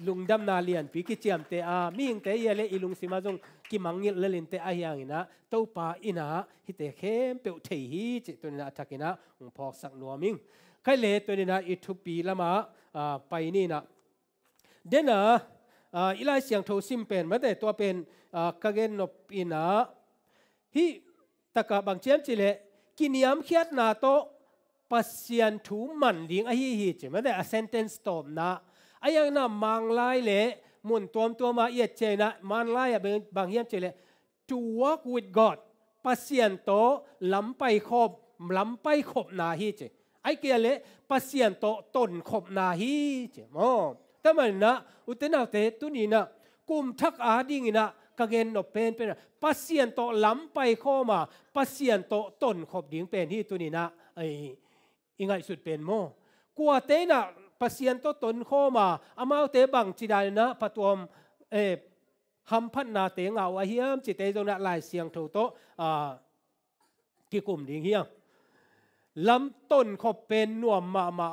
ลุงดำนาเลียนปีกิเจียมเตมิ่งเตยเลอีลุงสิมาจงกิมังยิลเลนเตอายังนะเต้าป้าอินะฮิเตเข้มเปียวเทียจิตัวนี้นะทักกินะองพอกสักนัวมิงใครเลตัวนี้นะอิทุปีละมาไปนี่นะเดนะอีไลเสียงโทซิมเป็นมาแต่ตัวเป็นกะเกนนบอินะฮิตะกะบางเจียมจิเลกินยามเขียดนาโตปัสยันถูมันลิงไอฮิจิมาแต่a sentence stop นะไอ้ยังน่ะมังไลเลมุนตัวมาเอียดเจนะมันไลบางเยี่ยมจิเล to work with God ปัสยันโตล้ำไปขบนาฮิจิไอ้เกลปัสยันโตต้นขบนาฮิจิมอแต่มันนะอุตนาเตตุนีนะกุมทักอาดิ่งนะกะเกนนบเป็นปัสยันโตล้ำไปข้อมาปัสยันโตต้นขบดิ่งเป็นที่ตุนีนะไออิงไงสุดเป็นโมกัวเตนะปัสยันโตต้นข้อมาอามาเตบังจิดานะปะตวมหัมพันนาเตงเอาเฮียมจิตเตจงนะลายเสียงโตโตกิกุมดิ่งเฮียลำต้นขบเป็นนวมมา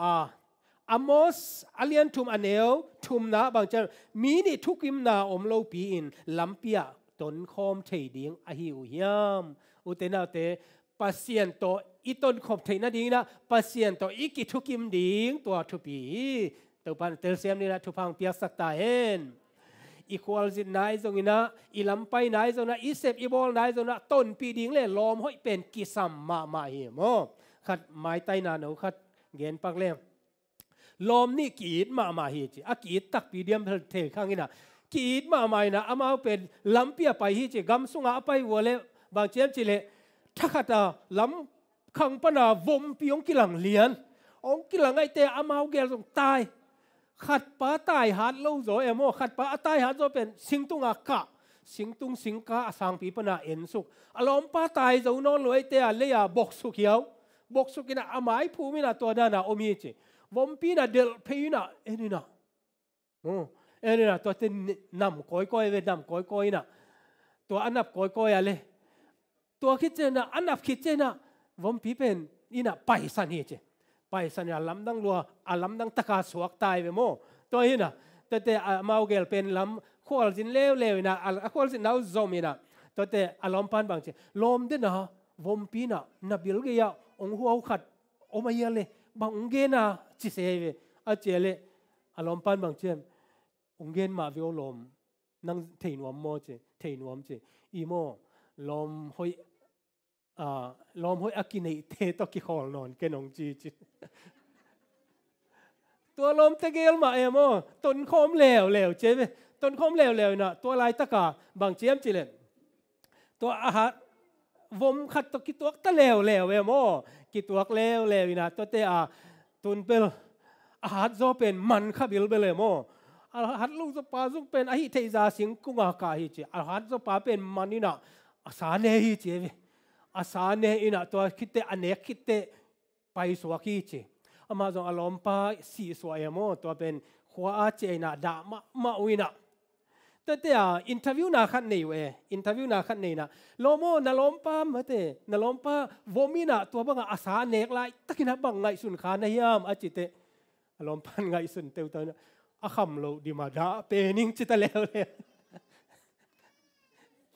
อามอสอเลียนทุมอเนลทุมนะบางจะมีนี่ทุกิมนาอมโลปีอินลำเปียต้นคอมเทดิ่งอหิวเฮียมอุเตนาเตปัสยันโตอีต้นขบเทนะดิ่งนะปัสยันโตอีกิทุกิมดิ่งตัวทุปีตัวปันเตลเซียมนี่นะทุพังเปียสักตาเห็นอีควอลจินนายตรงนี้นะอีลำไปนายตรงนั้นอีเซฟอีบอลนายตรงนั้นต้นปีดิ่งเลยล้อมห้อยเป็นกิสัมมาเหี่ยมขัดไม้ไตนาหนูขัดเงินปักเล่มลมนี่กีดมาเฮจิอากีดตักปีเดียมเทข้างนี้นะกีดมาไม่นะอามาเป็นลำเปียไปเฮจิกำสุงอาไปวัวเล่บางเจียมจิเลทักตาลำขังปนาวมปีองกิลังเลียนองกิลังไอเตอามาเกลส่งตายขัดป้าตายหัดเล่าโจเอโมขัดป้าตายหัดโจเป็นสิงตุงอากะสิงกะสังปีปนาเอ็นสุกอารมณ์ป้าตายโจนอนเลยเตะเลยบกสุกเขียวบกสุกินะอาไม้ภูมินะตัวด้านะอมีจิวมปีนะเดลเพย์นะเอ็นี่นะตัวเต็นนำก้อยเวดนำก้อยนะตัวอันนับก้อยอะไรตัวคิดเจนะอันนับคิดเจนะวมปีเป็นนี่นะไปสันเฮจิไปสันยาลำดังรัวลำดังตะกาสวกตายไปโมตัวนี้นะแต่มาเกลเป็นลำขั้วจินเลวนะขั้วจินน้าซอมินะแต่อารมณ์พันบางจิลมเดนะวมปีนะนับเยลเกียองหัวขัดอมาเยลเลยบางองเกน่ะจิเสวอาเจเลอารมณ์ปันบางเจมองเกนมาวิโอลมนั่งเทนวมโมเจอีโมลมหอยอากินเทตอกิขอลนอนเกนองจีตัวลมตะเกลมาเอโมต้นคอมเหลวเจมต้นคอมเหลวนะตัวลายตะกาบางเจมจิเลตัวอาหารวมขัดตกิตัวตะเลวเอโมกิตัวเลวนะตัวเตะตุนเปลอาหารโซเป็นมันขบิลเบลโมอาหารลูกสปาซุกเป็นอหิเทจาสิงกุงอากาฮิจิอาหารสปาเป็นมันนี่นะอาสาเนฮิจิอาสาเนอินะตัวคิดเตอเนกคิดเตไปสวกิจิอามาจงอารมณ์ปาสีสวยโมตัวเป็นขวาเจนะดามาวินะแต่อินเทอร์วิวนาขันนี่อินเทอร์วิวนาขันนี่นะโลโมนาลมปามเตนาลมปาวมินะตัวบังอาสาเนกไลตะกินะบังไงสุนขานายามอาจิเตลมพันไงสุนเตวตอนอาคำโลดิมาดาเปนิงจิตเลวเลย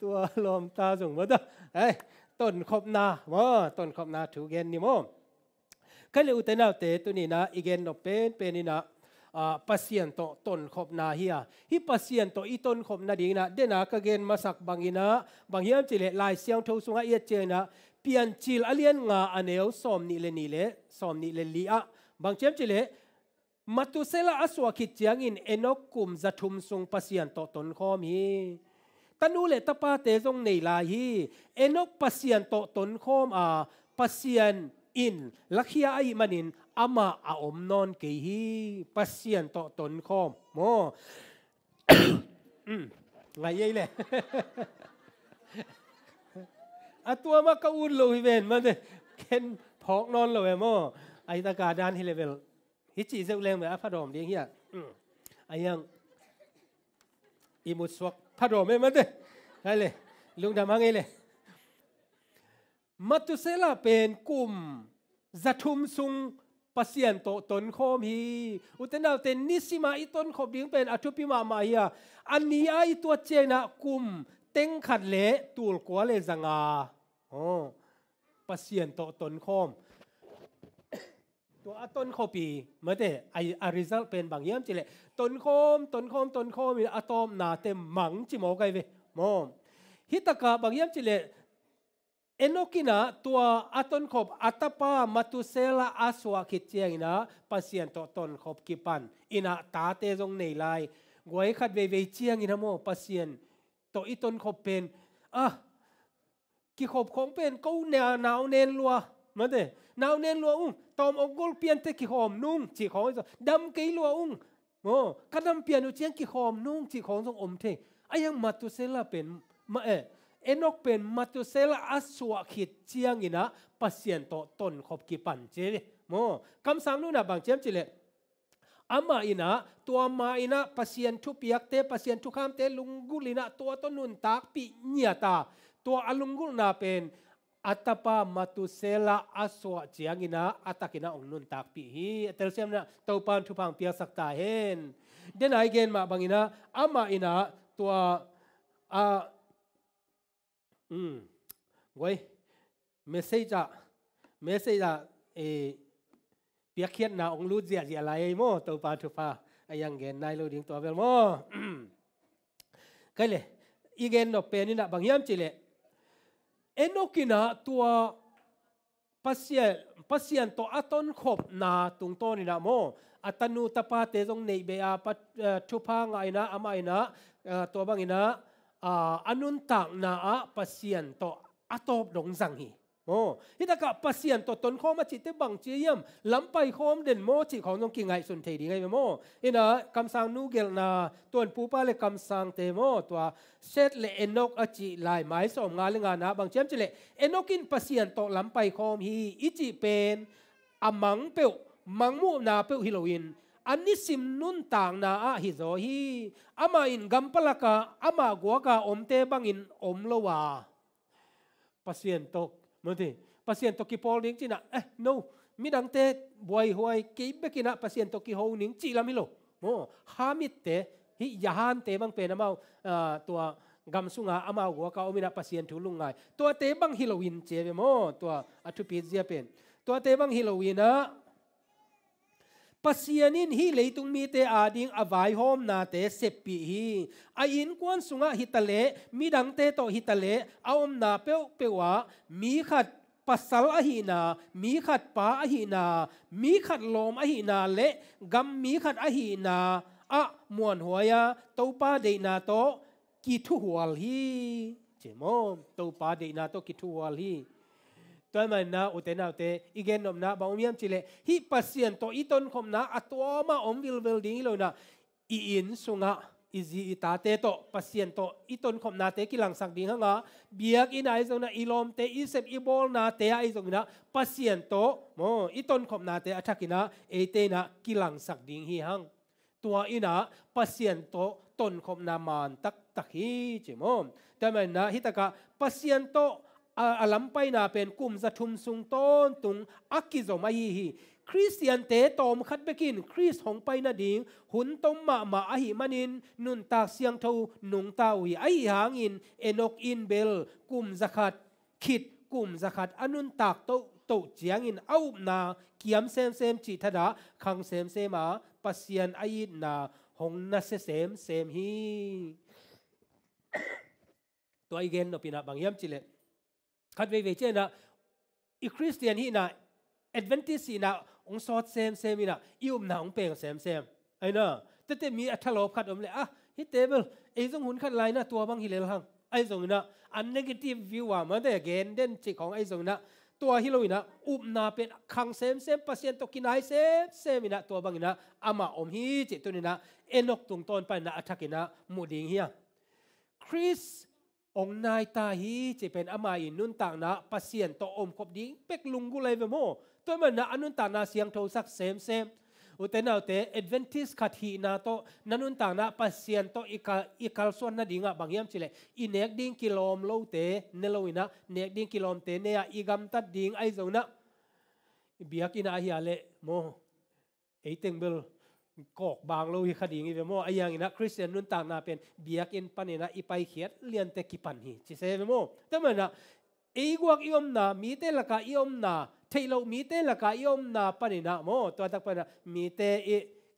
ตัวลมตาส่งมาตัวต้นขบนาต้นขบนาถูกเกนนี่โมก็เลยอุตนาเตตัวนี้นะอีเกนนเป็นนี่นะปัสยันโตต้นขบนาเฮียฮิปัสยันโตอีต้นขบนาดีนะเดนะก็เกณฑ์มาสักบางอินะบางเฮียมจิเลลายเสียงทูสุงอาเอเจนะเปลี่ยนจิลอเลียนงาอเนลสอมนิเลลีอะบางเจมจิเล มัตุเซลาอสวาคิดเจียงอินเอนกกุมจะทุมทรงปัสยันโตตนคอมีตันูเลตปาเตจงในลาฮีเอนกปัสยันโตตนคอมปัสยันอินลักฮีไอมันินอามาอาอมนอนเกฮีปัสยันโตตนคอมโมไงยัยเลยอะตัวมากอุ่นเลยเวนมันเลยเข็นพอกนอนเลยโมไอตากาดานฮิเลเวลฮิจิเซลเลงแบบพระดอมเดียงเฮียไอยังอิมุสวกพระดอมไม่มันเลยไงเลยลุงดำมาไงเลยมัตุเซลาเป็นกลุ่มจัตุมซุงปัสยันโตตนโคมฮีอุตนาเตนนิสิมาอิตนขบดิ้งเป็นอธุปิมามาฮีอันนี้ไอตัวเจนะกลุ่มเต็งขัดเละตูลกัวเลจังอาปัสยันโตตนโคมตัวต้นโคปีเมื่อแต่ไออาริซัลเป็นบางอย่างจิเลต้นโคมมีอะตอมนาเต็มมังจิโมไกเวมอมฮิตกะบางอย่างจิเลเอนโนกินะตัวอะต้นโคบอัตปามาตุเซลาอาสวาคิดเจียงนะปัสยันโตต้นโคบกิปันอินะตาเตจงในลายกวยขัดเวเจียงอินะโมปัสยันโตอีต้นโคบเป็นกิโคบของเป็นกูแนวหนาวเน้นลัวเมื่อแต่นาวเน้นลัวตอมองกลเปียนเตกิหอมนุ่งจีของดำกีลัวกันดำเปียนอุเจียงกิหอมนุ่งจีของทรงอมเทไอยังมาตุเซลาเป็นมาเอนกเป็นมาตุเซลาอสวะขิดเจียงอินะปัสยันโตต้นขบกิปันเจคำสั่งนู้นนะบางเจมจิเลอามาอินะตัวมาอินะปัสยันทุเปียกเตปัสยันทุข้ามเตลุงกุลินะตัวต้นนุนตากปีเนียตาตัวอลุงกุลนาเป็นอัตปามาตุเซลาอสวะเจียงอินะอัตกินะองนุนตากปีฮีเตลเซียมนะตัวปานทุพังเปียสักตาเห็นเดนไอเกนมาบางอินะอามาอินะตัวเว้ยเมสเซจเปียกเขียนนาองรู้เจียอะไรโมตัวปานทุพาไอยังเกนนายโลดิ้งตัวเวลโมก็เลยอีเกนนเป็นนี่นะบางยามจิเลเอนโนกินะตัวปัสยันตัวอัตนขบนาตุงโตนี่นะโมอัตนูตปาเตจงในเบียปัทุพางไอนะอามาไอนะตัวบางอินะอนุนตักนาปัสยันตัวอัตบดงสังฮีฮิตากะปัสยันตัวตนโคมาจิตเตบังเจียมลำไปโคมเด่นโมจิของน้องกิงไงสุนเทดีไงโมอินะคำสั่งนูเกลนาตัวปูปาเลคำสั่งเตโมตัวเซตเลเอนกอจิลายไม้สมงานเลงานนะบางเจียมจิเลเอนกินปัสยันตัวลำไปโคมฮีอิจิเป็นอามังเปียวมังมูนาเปียวฮิโลวินอันนี้สิมนุนต่างนาฮิโซฮีอามาอินกัมปลากาอามากัวกาอมเตบังอินอมโลวาปัสยันตัวมันที่ปัสยันตัวกี่พอลิงจีน่ะno มีดังเตะบวยหวยกี่เบกินะปัสยันตัวกี่หงนิงจีลามิโลฮามิดเตฮิยาฮันเตบังเป็นอามาตัวกัมสุงาอามากัวกาอมินะปัสยันทุลุงไงตัวเตบังฮิโลวินเจเวโมตัวอัตุปิเจียเป็นตัวเตบังฮิโลวินะปัสยันินฮีเลยตุงมีเตอาดิงอวายโฮมนาเตเสปปีฮีอาอินกวนสุงะฮิตะเลมีดังเตโตฮิตะเลเอาอมนาเปวะมีขัดปัสสัลอหินามีขัดปาอหินามีขัดลมอหินาเลกัมมีขัดอหินาอะมวนหัวยาตูปาเดนาโตกิทุหัวลีเจโมตูปาเดนาโตกิทุหัวลีตัวมันนะอุตนาเตอีเกนนมนะบางมีมจิเลฮิปัสยันโตอีตนคมนะอัตัวมาอมวิลดิ้งโลนะอีอินสุงะอิจีอิตาเตโตปัสยันโตอีตนคมนาเตกิลังสักดิ้งฮะเบียกอินไอซงนะอีลมเตอีเซบอีบอลนาเตไอซงนะปัสยันโตโมอีตนคมนาเตอัฐกินะเอเตนะกิลังสักดิ้งฮีฮังตัวอินะปัสยันโตตนคมนามันตักฮีจิโมแต่มันนะฮิตากะปัสยันโตอาลัมไปนาเป็นกลุ่มจะทุมสุงต้นตุงอักกิโซมาฮีคริสเตียนเตตอมคัดเบกินคริสของไปนาดิงหุนตมมาอหิมันินนุนตากเสียงทูนุงตาวีไอหางอินเอนกอินเบลกลุ่มจะขัดขิดกลุ่มจะขัดอนุนตากโตเจียงอินเอานาเกียมเซมจิตดาขังเซมมาปัสยันไอนาหงนัสเซมฮีตัวอีเกนนปินาบางยามจิเลคัดเวเจนะอีคริสเตียนฮีนะแอดเวนทิสต์นะ องซอดเซมเซมินะอิมนาองเปงเซมเซมไอ้น่ะแต่มีอัทลบขัดอมเลยฮิเตเบิลไอ้ตรงหุ่นขัดลายนะตัวบางฮิเลลหังไอ้ตรงนั้นอันเนกาทีฟวิวว่ามันแต่เกณฑ์เด่นจิของไอ้ตรงนั้นตัวฮิโลอินะนาเป็นคังเซมเปอร์เซ็นต์ตกินไอเซมินะตัวบางอินะอามาอมฮีจิตัวนี้นะเอ็นกตรงต้นไปนะอัฐกินะมูดิงเฮียคริสองนายตาฮีจะเป็นอามาอินุนต่างนะเปอร์เซ็นต์ตัวอมคบดิ้งเป็กลุงกุเลยเวโมตัวมันนะอนุนต่างนะเสียงโทสักเซมอุตนาเตเอดเวนทิสขัดหีนาโตนันุนต่างนะปัสเซียนโตอีกาลส่วนนั่นดิ่งบางอย่างสิเลยอีเนกดิ่งกิโลมโลเตเนโลวินะเนกดิ่งกิโลมเตเนียอีกัมตัดดิ่งไอโซนะเบียกินอาฮิอาเลโมไอเต็งเบลกอกบางโลหิคดิ่งอีเวโมไออย่างนะคริสเตียนนุนต่างนะเป็นเบียกินปันเนนะอีไปเขียดเลียนเตกิปันฮีจิเซเวโมแต่มันนะไอกวกอิอมนามีเตละกาอิอมนาเทโลมีเตละกายอมนาปนินะโมตัวตักปนะมีเต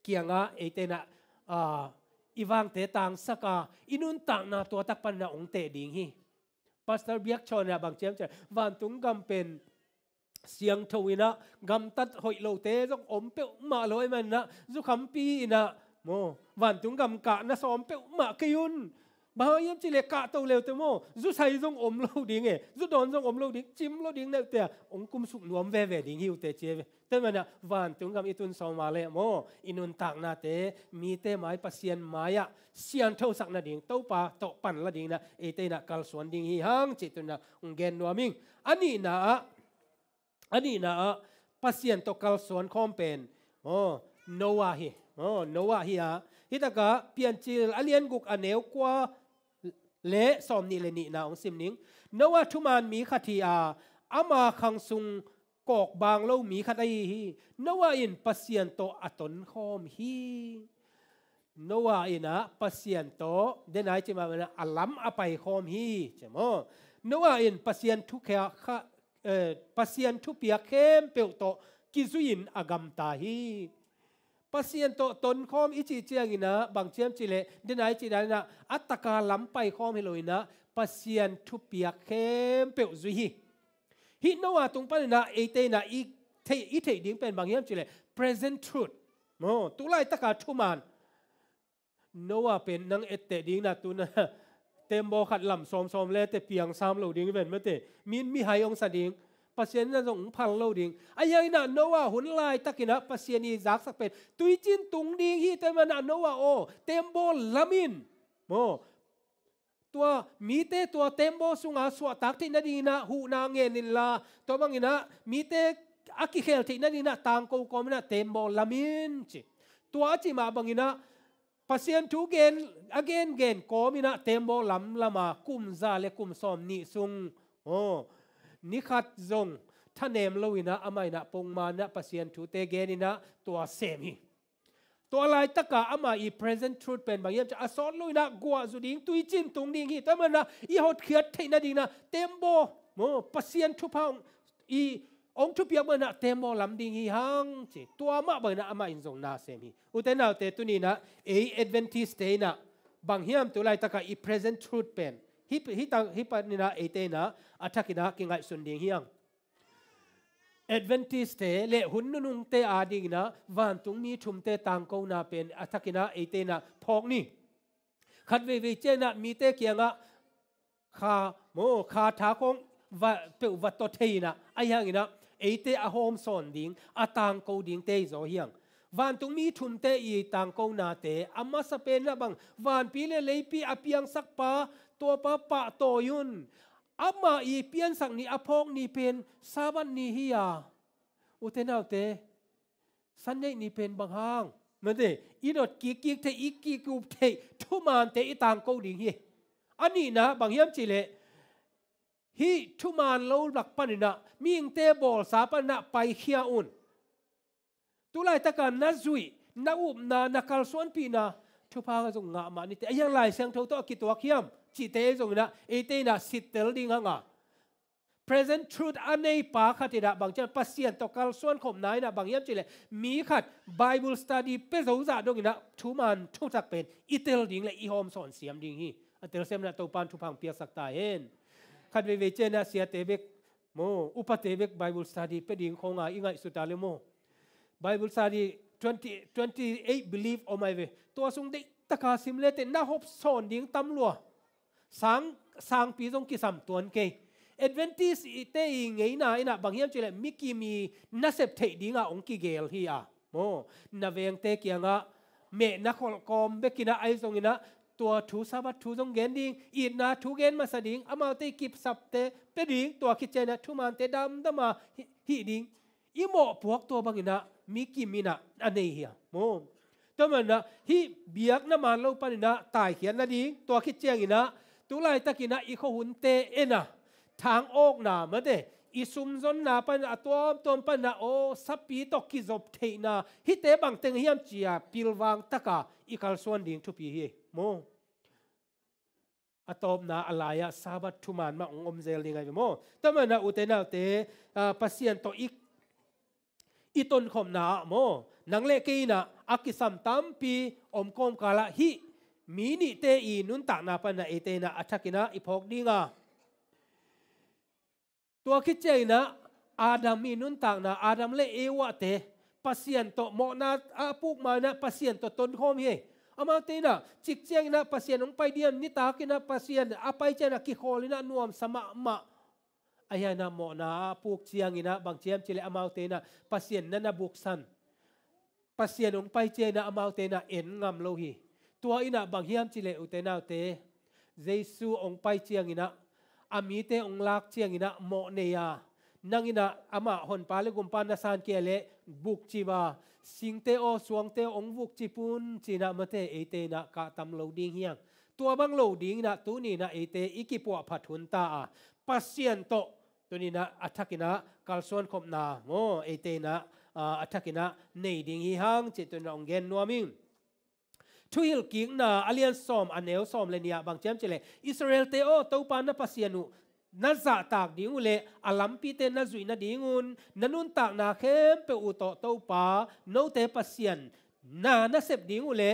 เกียงะเอเตนะอีวางเตตังสักาอินุนตังนะตัวตักปนะองเตดิ่งฮีพาสเตอร์เบียกชอนเนี่ยบางเจ้าจะวันตุงกำเป็นเสียงทวินะกำตัดหอยโลเตจงอมเปียวมาลอยมันนะจุคำปีนะโมวันตุงกำกะนะสอมเปียวมาขยุนบางอย่างจิเลกะตัวเร็วเตโมจุใส่จงอมโลดิ่งจุโดนจงอมโลดิ่งจิ้มโลดิ่งเนี่ยเตะองกุมสุกนวมเว่ดิ่งหิวเตเจแต่มันนะวันตุงกำอิตุนสองมาเลยโมอินุนตักนาเตมีเตไม้ปัสเซียนไม้อะเสียนเท่าสักนาดิ่งเต้าปลาโตปั่นละดิ่งนะเอเตนะกัลสวนดิ่งหิฮังจิตุนะองเกนนัวมิงอันนี้นะปัสเซียนโตกัลสวนคอมเป็นโนวาฮีอะฮิตากะเปลี่ยนจิลอเลียนกุกอเนวกว่าเละสอมนี่เลนี่นาองซิมนิงนว่าทุมานมีขัดอามาคังซุงกอกบางเล่ามีขัดไอฮีนว่าอินปัสเซียนโตอัตนคอมฮีนว่าอินะปัสเซียนโตเดนไอจิมาเป็นอัลลัมอไปคอมฮีใช่ไหมนว่าอินปัสเซียนทุกแค่ปัสเซียนทุกเปียเข้มเปียวโตกิซุยินอากำตาฮีปัสเซียนโตตนคอมอิจิเจียงินะบางเชียมจิเลเดนไอจิดานะอัตตกาล้ำไปคอมฮิโลอินะปัสเซียนทุเปียเข้มเปียวซุยฮิโนว่าตรงปันนะเอเตนะอีเทดิ้งเป็นบางเชียมจิเล present truth โมตุไลตะกาทุมานโนว่าเป็นนังเอเตดิ้งนะตุนะเต็มโบขัดลำซอมเลเตเปียงซ้ำโลดิ้งเป็นเมื่อเตมีหายองสดิ้งปัสเซียนนั่นส่งพังโลดิ่งไอ้ยังน่ะโนว่าหุ่นลายตะกินะปัสเซียนนี่จักสักเป็นตุยจินตุงดิ่งฮีแต่มันน่ะโนว่าโอเต็มโบลามินโมตัวมีเตตัวเต็มโบสุงอาสวตักที่นั่นดีนะหูนางเงินินลาตัวบางอินะมีเตอากิเคลที่นั่นดีนะต่างกูก็มันน่ะเต็มโบลามินจิตัวจิมาบางอินะปัสเซียนทุกเกนเกนก็มีนะเต็มโบลำละมากุมซาเลกุมซอมนี่ซุงโอนิขัดจงท่านเนมลวินะอามัยนะปงมานะปัสเซียนทุเตเกนินะตัวเซมีตัวลายตะกะอามาอี present truth เป็นบางอย่างจะอสอนลวินะกัวสุดิงตุยจินตุงดิงฮีแต่มันนะอีหดเขียดที่นั่นดินะเต็มโบโมปัสเซียนทุพางอีองทุเปียกมันนะเต็มโบลำดิงฮีฮังจีตัวมาเบนะอามาอินจงนาเซมีอุตนาเตตุนีนะเอเอดเวนทิสเตนะบางอย่างตัวลายตะกะอี present truth เป็นฮิปนินะเอเตนะอัฐกินะกิงไงสุนดิงเฮียงเอดเวนทิสเตเลหุ่นนุงเตอาดิงนะวันตุงมีชุมเตตังกูนาเป็นอัฐกินะเอเตนะพอกนี่ขัดเวเจนะมีเตเกียงะคาทาคงว่าเปวัตโตเทนะไอ้ยังนะเอเตอโฮมสอนดิงอตังกูดิงเตโซเฮียงวันตุงมีชุมเตอีตังกูนาเตอามาสเปนนะบังวันปีเลปีอเปียงสักปาตัวปะโตยุนอามาอีเปียนสักนี้อพงนี่เป็นซาบันนี่ฮียาอุเทนาเตสันเนนี่เป็นบางห้างนั่นเองอีดอดกิกเทอีกิกุบเททุมานเตอีต่างกูดิ่งฮีอันนี้นะบางเฮียมจิเลฮีทุมานเราหลักปันนะมีอิงเตบอลสาปนะไปเขียอุนตุไลตะกันนัจุยนัอุบนานักลส่วนปีนะทุพางจงงะมานี่แต่ยังไล่เสียงเท่าตัวกิตัวเขียมจิเตจงนะเอเตนะสิทธิ์เตลดิงหงะ present truth อันนี้ปาขัดที่นะบางทีปัสเซียนตกัลส่วนข่มนายนะบางอย่างจิเลยมีขัด Bible study เป็นสงสารดงนะทุมันทุกจักเป็นอิเตลดิงเลยอีโฮมสอนเสียมดิงฮีอันเตลเซมนะตัวปานทุพังเปียสักตาเห็นขัดเวเจนะเสียเตเบกโมอุปเตเบก Bible study เป็นดิงคงอ่ะอีไงสุดท้ายเลยโม Bible study 28 believe o mai ve to sung dei taka sim le te na hop son ding tam lua sang pi jong ki sam tuan ke Adventist te ngei na ina bang hiam chile miki mi na sep thei dinga ong ki gel hi a mo na veng te kianga me na khol kom bekina ai jong inaตัวทูซาบัตทูจงเกนดิงอีนาทูเกนมาสดิงอามาเตกิบสับเตเปดิงตัวคิดเจนะทุมันเตดำดมาฮิดิงอีโมพวกตัวบางอินะมีกิมินะอันนี้เฮียโมตัวมันนะฮิเบียกน้ำมันเราปนินะตายเขียนนะดิงตัวคิดเจงอินะตัวไล่ตะกินะอีขหุนเตเอนะทางออกนามาเตอีซุมจนนาปันตัวปันนะโอสับปีตอกกิจบเทนะฮิเตบังเตงเฮียมเจียปิลวังตะกาอีคัลส่วนดิงทุปีเฮโมตอบนาอะไรอะซาบัตทุมานมาองเซลยังไงโมแต่มันนะอุเทนาเตปัสยันตัวอีต้นขมนาโมนังเล็กนะอากิสัมตัมปีอมกอมกาละฮิมีนิเตอีนุนตากนาปันนะเอเตนะอัฐกินะอีพอกดีงาตัวคิดเจนะอาดัมมีนุนตากนะอาดัมเลเอวะเตปัสยันตัวโมนาปุกมานะปัสยันตัวต้นขมเฮอามาเตนะจิกเจียงนะปัสยันองไปเดียนนิตากินะปัสยันอาไปเจนะกิโคลินะนวมสมะมะอายานะโมนะปุกเจียงอินะบางเจียมจิเลอามาเตนะปัสยันนั้นนะบุกสันปัสยันองไปเจนะอามาเตนะเอ็นงามโลหิตัวอินะบางเฮียมจิเลอุเตนะเตเยซูองไปเจียงอินะอามีเตองลักเจียงอินะโมเนียนังอินะอามาหอนปาเลกุมปานาสานเกเลบุกจิบาสิงเตโอสวงเตองบุกจิปุนจีนะมาเตเอเตนะกะตำโลดิงเฮียงตัวบังโลดิงนะตัวนี้นะเอเตอิกิปัวผัดหุนตาปัสยันโตตัวนี้นะอัฐกินะกัลส่วนคมนาโมเอเตนะอัฐกินะในดิงฮิฮังจิตตัวน้องเกนนัวมิงทุยลกิงนะอเลียนซอมอันเนลซอมเลเนียบางเจมเจเลอิสราเอลเตโอตัวปานะปัสยันุนั่นจะตากดิ้งอุเลอลัมปีเตนั่นจุยนั่นดิ้งอุนนั่นนุนตากนาเข้มเปอุโตเต้าป่าโนเตปัสยันน่าเสพดิ้งอุเล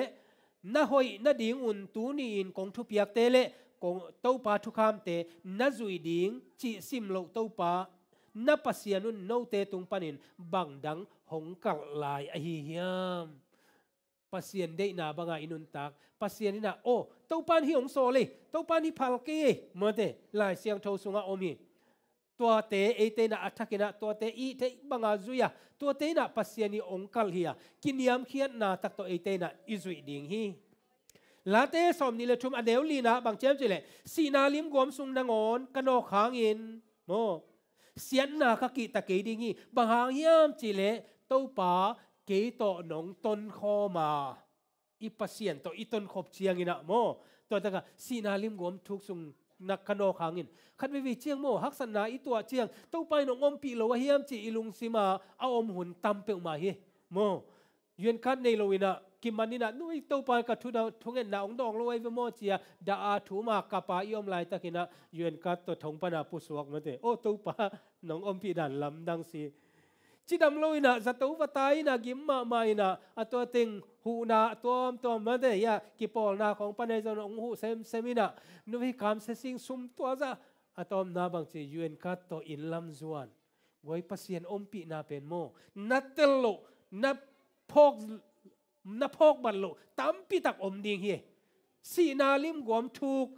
น่าหอยน่าดิ้งอุนตูนีอินกงทุเปียกเตเลกงเต้าป่าทุกคำเตนั่นจุยดิ้งจิซิมโลเต้าป่าน่าปัสยันุนโนเตตุงปานินบังดังหงกัลลายอหิยามปัสยันได้นาบังอินุนตักปัสยันนี่นะโอ้เต้าปานฮิองโซเลยเต้าปานฮิพัลกีเมื่อเดลายเสียงโทสุงะอมีตัวเตเอเตนะอัฐกินะตัวเตอีเตบังอาจุยะตัวเตนะปัสยันนี่องคัลเฮียกินยามเขียนนาตักตัวเอเตนะอิจุยดิงฮีลาเตสอมนี่เลชุมอเดวลีนะบางเจมจิเลสีนาลิมกวมสุงนางอนกนอกหางอินโมเสียนนาคกิตะเกดิงฮีบางหางยามจิเลเต้าป่าเกยโตหนองต้นคอมาอีปัสยันโตอีต้นขบเชียงอินะโมตัวตะกะสีนาลิมกวมทุกสุงนักขนอกหางอินขัดวิเชียงโมฮักษณาอีตัวเชียงเต้าไปหนองอมปีโลวะเฮียมจีอิลุงซิมาเอาอมหุ่นตำเปอมาเฮโมยืนคัดในโลวินะกิมันนี่นะนุ้ยเต้าไปกับทุนทุงเงินนาองดองโลยเวโมเจียดาอาถูมากกับปายอมลายตะกินะยืนคัดตัวทงปนาปุสวกมาเตโอเต้าปาหนองอมปีดันลำดังสีจิดำลุยนะจะตัววัตายนะกิมมาไม่นะตัวติงหูนะตัวมันเดียกิปอลนะของปนัยจนองหูเซมินะนุ้ยคำเสสิงซุมตัวจะตัวนาบางทียูเอ็นคัดตัวอินลำจวนไว้ปัสยันอมปีนาเป็นโมนัดเตลโลนับพอกบัลโลตั้มปีตักอมดิ่งเฮสีนาลิมกวมถูก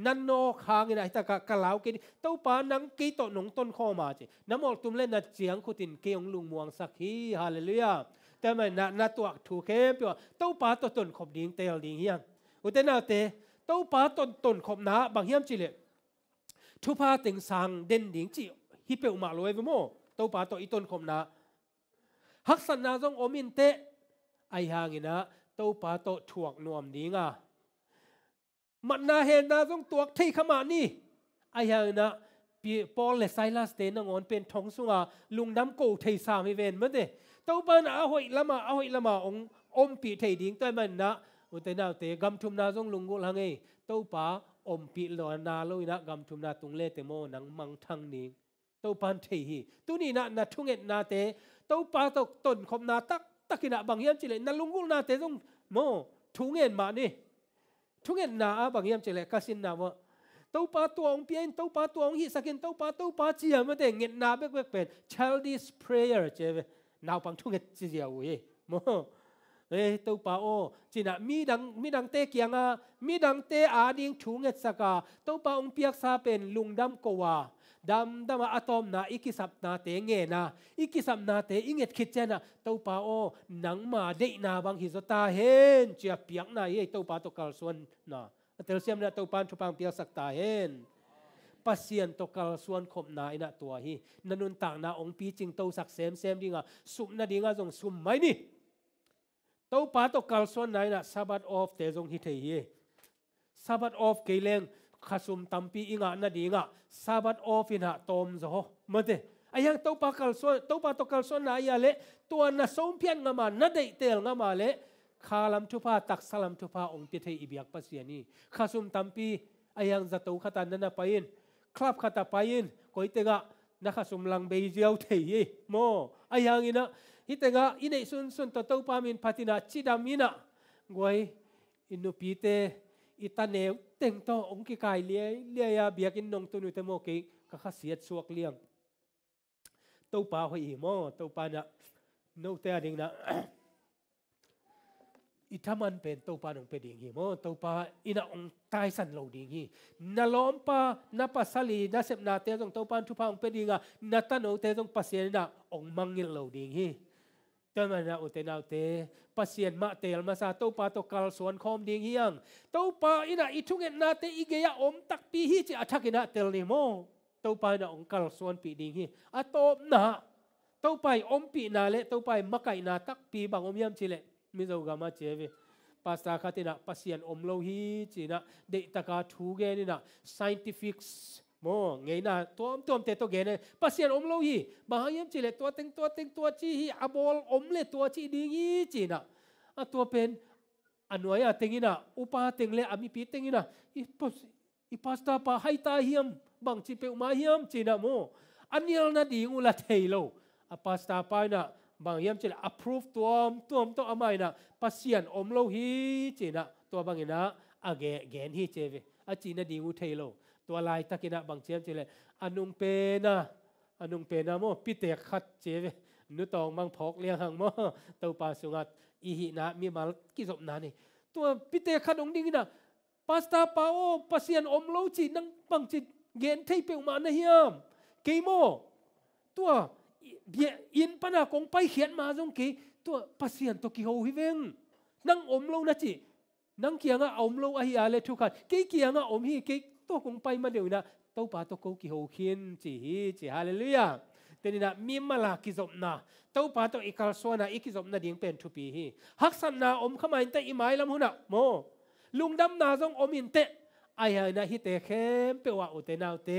นันโนคางอินะแต่กะลาวกินเต้าปานังกีโตหนงต้นข้อมาจีน้ำออกตุ่มเล่นนัดเจียงขุดินเกียงลุงมวงสักฮีฮาเลลูยาแต่ไม่นัดตัวถูกเข้มเปียวเต้าปาตัวต้นขบดิ่งเตลดิ่งเฮียงอุตนาเตเต้าปาต้นขบนาบางเฮียมจีเลทุพาติงสังเด่นดิ่งจีฮิเปียวมาลอยวิโมเต้าปาตัวอีต้นขบนาฮักษณาจงอมินเตไอหางอินะเต้าปาตัวถ่วงนวมดิ่งมันน่าเห็นนะต้องตัวที่ขมานี่ไอ้ยังนะปอลและไซลัสเตนงอนเป็นทองสุงาลุงน้ำโกเทสามีเวนมันเดตัวบ้านเอาหอยละมาองอมปีเทดิ้งตัวมันนะอุตนาเตกำทุมนาต้องลุงกุลังเอตัวป้าอมปีลอยนาลุยนะกำทุมนาตุงเล่เตโมนังมังทังนิ่งตัวปานเทฮีตัวนี้นะทุ่งเอ็ดนาเตตัวป้าตัวต้นคมนาตักกินะบางอย่างจิเลนั่นลุงกุนาเตต้องโมทุ่งเอ็ดมานี่ทุกเงินนาบางอย่างเจริญกสินนาว่าเต้าปาตัวองเปียนเต้าปาตัวองหิสักินเต้าปาเจียมันแต่เงินนาเบกเป็น childish prayer เจเว นาวปังทุ่งเอ็ดเจียวเอ้โมตัวป้าโอจีน่ะมีดังเตะเกียงมีดังเตะอาดิงทุ่งเอ็ดสักตัวป้าองเปียกซาเป็นลุงดำกว่าดำอะตอมนะอีกิสับนาเตเงนะอีกิสับนาเตอิงเอ็ดคิดเจนะตัวป้าโอหนังมาเดนาบางฮิสตาเห็นเจียเปียกนาเอ้ตัวป้าตัวกัลส่วนนะเตลเซียมนะตัวป้าทุปังเปียกสักตาเห็นปัสเซียนตัวกัลส่วนขบนาอินะตัวฮีนันุนต่างนาองปีจิงตัวสักเซมดิ่งสุมนาดิ่งจงสุมไม่นี่ตัวป้าตัวกัลส่วนไหนนะซาบัดออฟเตจงฮิเทียซาบัดออฟเกเลงข้าสุมตัมปีอิงะนาดิ่งซาบัดออฟินะตอมจ้ะมาเดไอ้ยังตัวป้ากัลส่วนตัวป้าตัวกัลส่วนไหนยาเละตัวน่ะสมเพียงงามานาเดเตลงามาเละข้าลำทุพาตักสลัมทุพาองค์เตยอิบยักปัสยานีข้าสุมตัมปีไอ้ยังจะตัวขัดนันน่ะไปอินคลับขัดไปอินก็อิเตงะนักข้าสุมลังเบยเจียวเทียโมไอ้ยังอินะอิเตงะอินไอซุนตัวป้ามินพัตินาชิดามินะกวยอินุปีเตอิตาเนวเต็งโตองค์กิกายเลียเบียกินนงตุนุเตโมกิก็ข้าเสียสวกเลี้ยงตัวป้าหอยโมตัวป้านะโนเตอดิ่งนะอิทามันเป็นตัวป้าหนุ่มเป็นดิ่งฮีโมตัวป้าอินะองตายสันโลดิ่งฮีนาล้อมป้านาปัสสลีนาเสพนาเตจงตัวป้าทุพาองเป็นดิ่งนาตันโอเตจงปัสเซียนะองมังงิลโลดิ่งฮีตอนนั้นอุเตนาเตปัสเซียนมาเตลมาซาตัวป้าตัวกัลส่วนคอมดิ่งฮียังตัวป้าอินะอิทุเงนาเตอิเกียอมตักปีฮีจะอัฐกินะเตลนิโมตัวป้านะองกัลส่วนปีดิ่งฮีอะโตมนะตัวป้าอมปีนาเลตัวป้ามักไก่นาตักปีบางอมยามชิเลมิโซกามาเจวิภาษาคตินะปัสยานอมโลหิจีนะเดตากาทูเกนี่นะ scientifics โมไงนะตัวเตตัวเกนี่ปัสยานอมโลหิบางอย่างจีเลตัวเต็งตัวจีฮีอบอลอมเลตัวจีดีงี้จีนะตัวเป็นอันวยเต็งนี่นะอุปาเต็งเลอามิปีเต็งนี่นะอีปัสตาปะไฮตาเฮียมบางจีเปอุมาเฮียมจีนะโมอันนี้เราดีงูละเทโลปัสตาปะนะบางอย่างจะ approve ตัวอามัยนะปัสยานอมโลหิจีนะตัวบางอย่างนะเกณฑ์ฮิเจวิจีนะดีงูเทโลตัวลายตะกินะบางเจียมจะเลยอนุงเปนะโมปิเตขัดเจวินุตองมังพกเลี้ยงหังโมตัวปาสุงัดอีหินะมีมากิจบนานี่ตัวปิเตขัดองดิ่งนะปัสตาปาโอปัสยานอมโลจีนังบางจีเกณฑ์เทเปอุมานะเฮียมเกโมตัวอินปนาคงไปเขียนมาจงกี่ตัวปัสยานตัวกี่หูฮิเวงนั่งอมโลนะจีนั่งเกียงอมโลอาฮิอาเลทุกันกี่เกียงอมฮีกี่ตัวคงไปมาเดี๋ยวนะตัวป่าตัวกูกี่หูขินจีฮาเลลูยาแต่นี่นะมีมาลากิจบนะตัวป่าตัวอีกาลสวนะอีกิจบนะดิ่งเป็นทุปีฮีฮักสันนาอมขมายแต่อีไม้ลำหุนะโมลุงดำนาจงอมอินเตไอ้เห็นนะฮิตเเข้มเปว่าอุเตนาวเต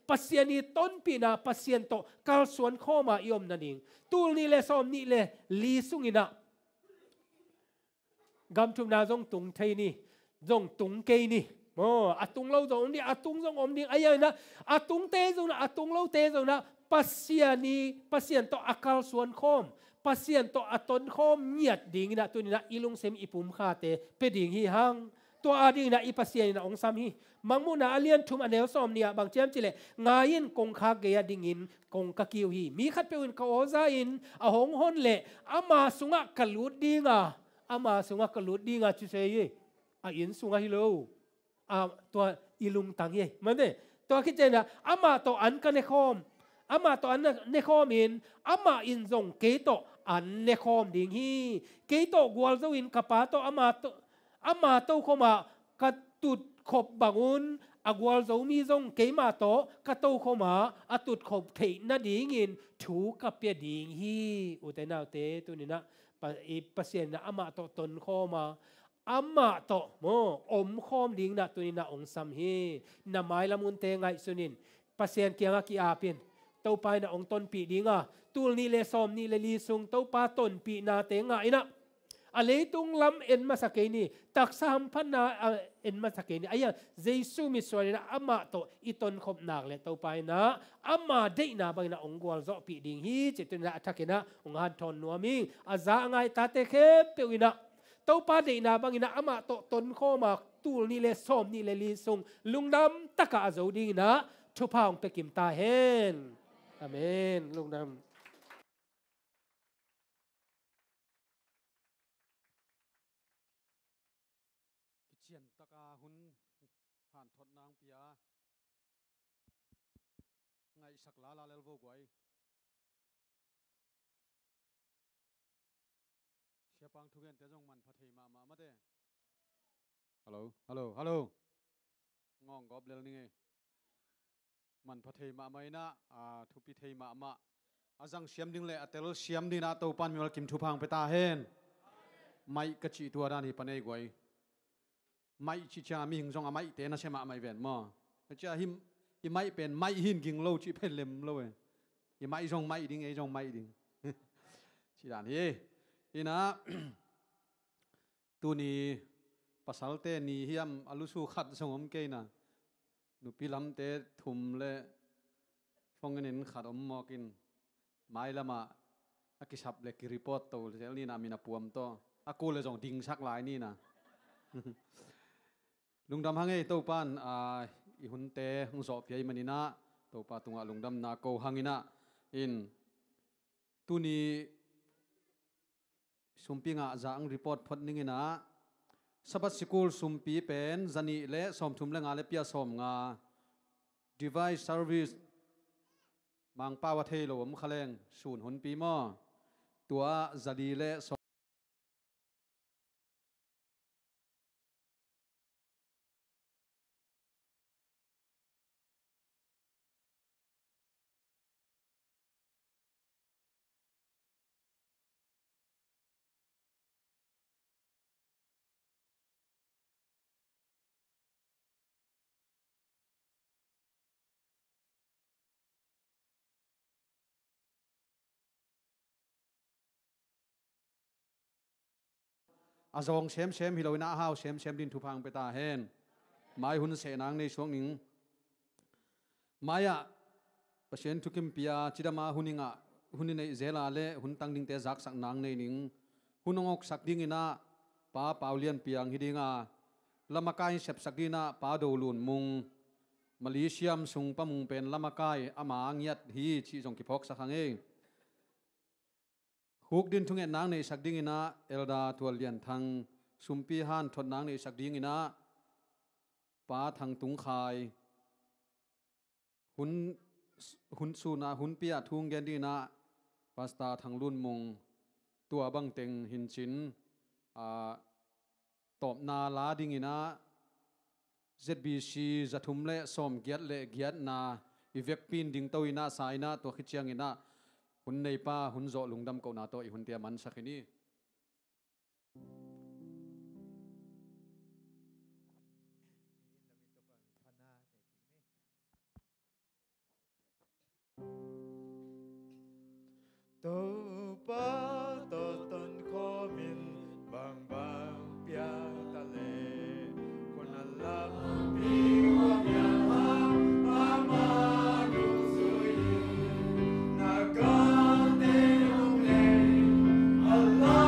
ปัสยานีต้นปีนาปัสยานโตกัลส่วนข้อมาอิอมนันเองตูลนี่เลสอมนี่เลลีสุงินะกำจุมนาจงตุงไทยนี่จงตุงเกยนี่โอ้อาตุงเราจงนี่อาตุงจงอมนี่ไอ้เห็นนะอาตุงเตจงนะอาตุงเราเตจงนะปัสยานีปัสยานโตอากัลส่วนข้อมปัสยานโตอาต้นข้อมเนียดดิ่งนะตัวนี้นะอิลุงเซมอิปุ่มคาเตเปดิ่งฮีหังตัวอาดิ่งนะอีปัสยานีนะองสามฮีมังมุนาเลียนทุมอันเนลซอมเนี่ยบางเจ้าจิเลงายินกงคาเกียดิ่งินกงกะกิวฮีมีขัดเปวินกอซาอินอาหงฮอนเละอามาสุงะกะลุดดิ่งอามาสุงะกะลุดดิ่งจุเซยอินสุงะฮิโลตัวอิลุงตังเยมันเนี่ยตัวคิดเจนะอามาตัวอันกันเนคอมอามาตัวอันเนคอมอินอามาอินซงเกโตอันเนคอมดิ่งฮีเกโตกวลโซอินกะปาโตอามาโตเข้ามากระตุดขบบังอุนอากวลโซมีซงเกมาโตกระโตเข้ามาอตุดขบเทนาดิ่งอินถูกับเปียดิ่งฮีอุเตนาเตตัวนี้นะปัสเซียนนะอามาโตตนเข้ามาอามาโตโมอมข้อมดิ่งนะตัวนี้นะองซัมฮีนาไม้ละมุนเตงไงสุนินปัสเซียนเกียงกีอาเปียนเต้าไปนะองต้นปีดิ่งตูลนี่เลซอมนี่เลลีซุงเต้าปาต้นปีนาเตงไงนะอะไรตุงลำเอ็นมาสักนี่ตักสามพันนาเอ็นมาสักนี่ไอ้ยังเจสุมิสวรนะอามาโตอีตนขบหนักเลยเต้าไปนะอามาได้นาบางนะองกวลโซปีดิ่งฮีจิตนะทักนะองหันทอนนัวมิงอาจาไงตาเตเคเปียวนะเต้าปาได้นาบางนะอามาโตตนข้อมาตูลนี่เลซอมนี่เลลีซุงลุงดำตะกะอาโจดีนะทุพางไปกิมตาเฮนอาเมนลุงดำ sak la la lel vo guai siapang thugen te jong man phathei ma ma mate hello ngong gob lel ni nge man phathei ma mai na thupi thei ma ma azang siam ding le atel siam dina to pan mel kim thu phang pe ta hen mai ka chi tua da ni panei guai mai chi cha mi hing jong a mai te na sema mai ven mo cha him i mai pen mai hin ging lo chi pen lem lo e i mai jong mai ding e jong mai ding chi dan hi ina tu ni pasal te ni hiam alusu khat songom ke na nu pilam te thum le fongenin khat om mokin mai lama akisap le ki report to le ni na mina puam to aku le jong ding sak lai ni na lungdam hange to pan i hun te hung zo pi manina to pa tunga lungdam na ko hangina in tuni sumpinga zaang report phot ningina sabat sikul sumpi pen zani le som thum le nga le pia som nga device service mang pawa thei lo om khaleng sun hun pi mo tua zali le azong sem hilowina hau sem din thu phang pe ta hen mai hun se nang nei suang ning maya pasien thukim pia chidama huninga huninei zela le hun tang ding te zak sak nang nei ning hunongok sak ding ina pa paulian piang hidinga lamakai sep sakina pa dolun mung malaysiam sung pamung pen lamakai ama ngiat hi chi jong ki phok sakhange huk din thunge nang nei sak ding ina elda tual lian thang sumpi han thot nang nei sak ding ina pa thang tung khai hun su na hun pia thung gen dina pasta thang lun mung tua bang teng hin chin top na la ding ina ZBC zathum le som giat na ivek pin ding to ina saina to khichiang ina hun nei pa hun zo lungdam ko na to i hun tia man sakhini to pa to ton komin bang bang pia tale kon alam pi wa ya ama lu sui na ga te le Allah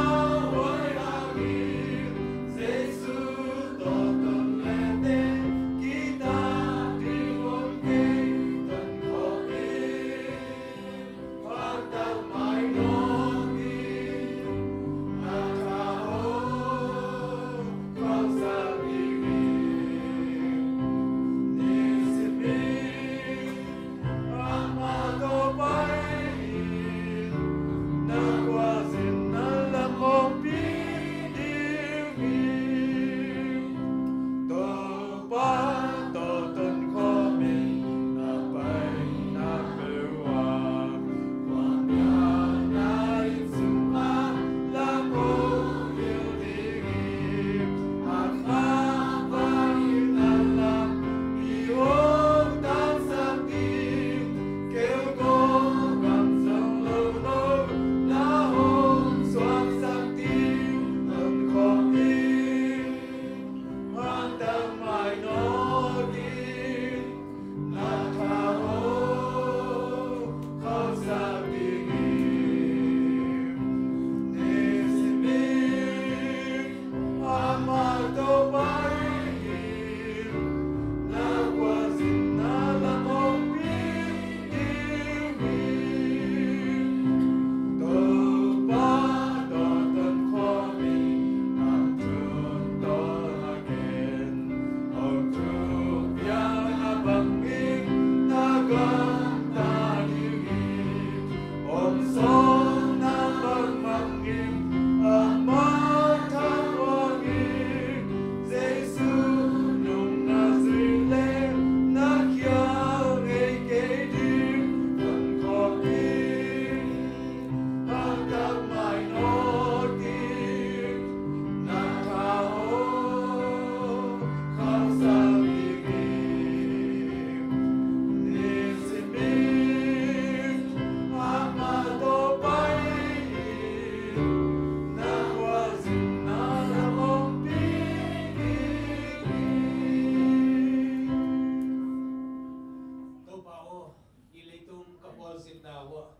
nawa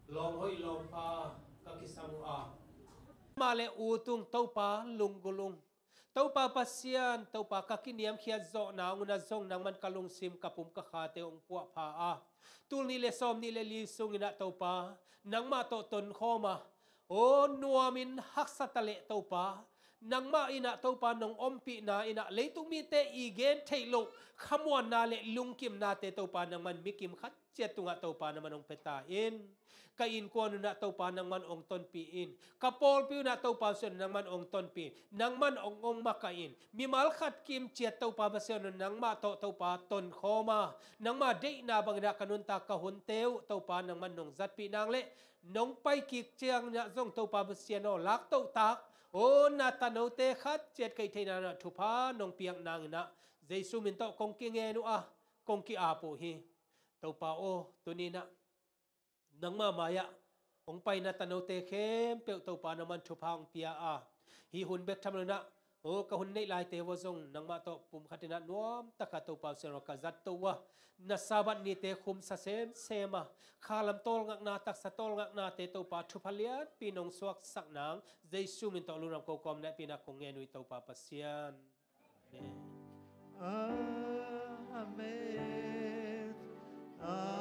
long hoi long pa ka kisamu a male utung topa lunggulung topa pasian topa kakiniam khia zo na nguna zong nang man kalung sim kapum ka khate ong puwa pha a tul ni le som ni le li sung ina topa nang ma to ton khoma o nuamin haksatale topa nang ma ina topa nong ompi na ina leitung mi te igen thailo khamwan na le lungkim na te topa nang man mikim khat chetunga topa na manong peta in ka in ko na topa nang man ong ton pi in ka pol pi na topa sen nang man ong ton pi nang man ong makain mi mal khat kim chet topa ba sen nang ma to topa ton khoma nang ma de na bang da kanun ta ka hun teu topa nang man nong zat pi nang le nong pai ki chiang nya zong topa ba sen no lak to tak o na ta no te khat chet kai theina na thupa nong piang nang na jesu min to kong ki nge nu a kong ki a po hi topa o tunina nang ma maya ong pai na tano te khem pe topa na man thupang pia a hi hun bek tham na o ka hun nei lai te wo zong nang ma to pum khatina nuam taka topa sero ka zat to wa na sabat ni te khum sa sem sema khalam tol ngak na tak sa tol ngak na te topa thupalian pinong suak sak nang jesu min to luram ko kom na pina kong nge nui topa pasian amen Amen.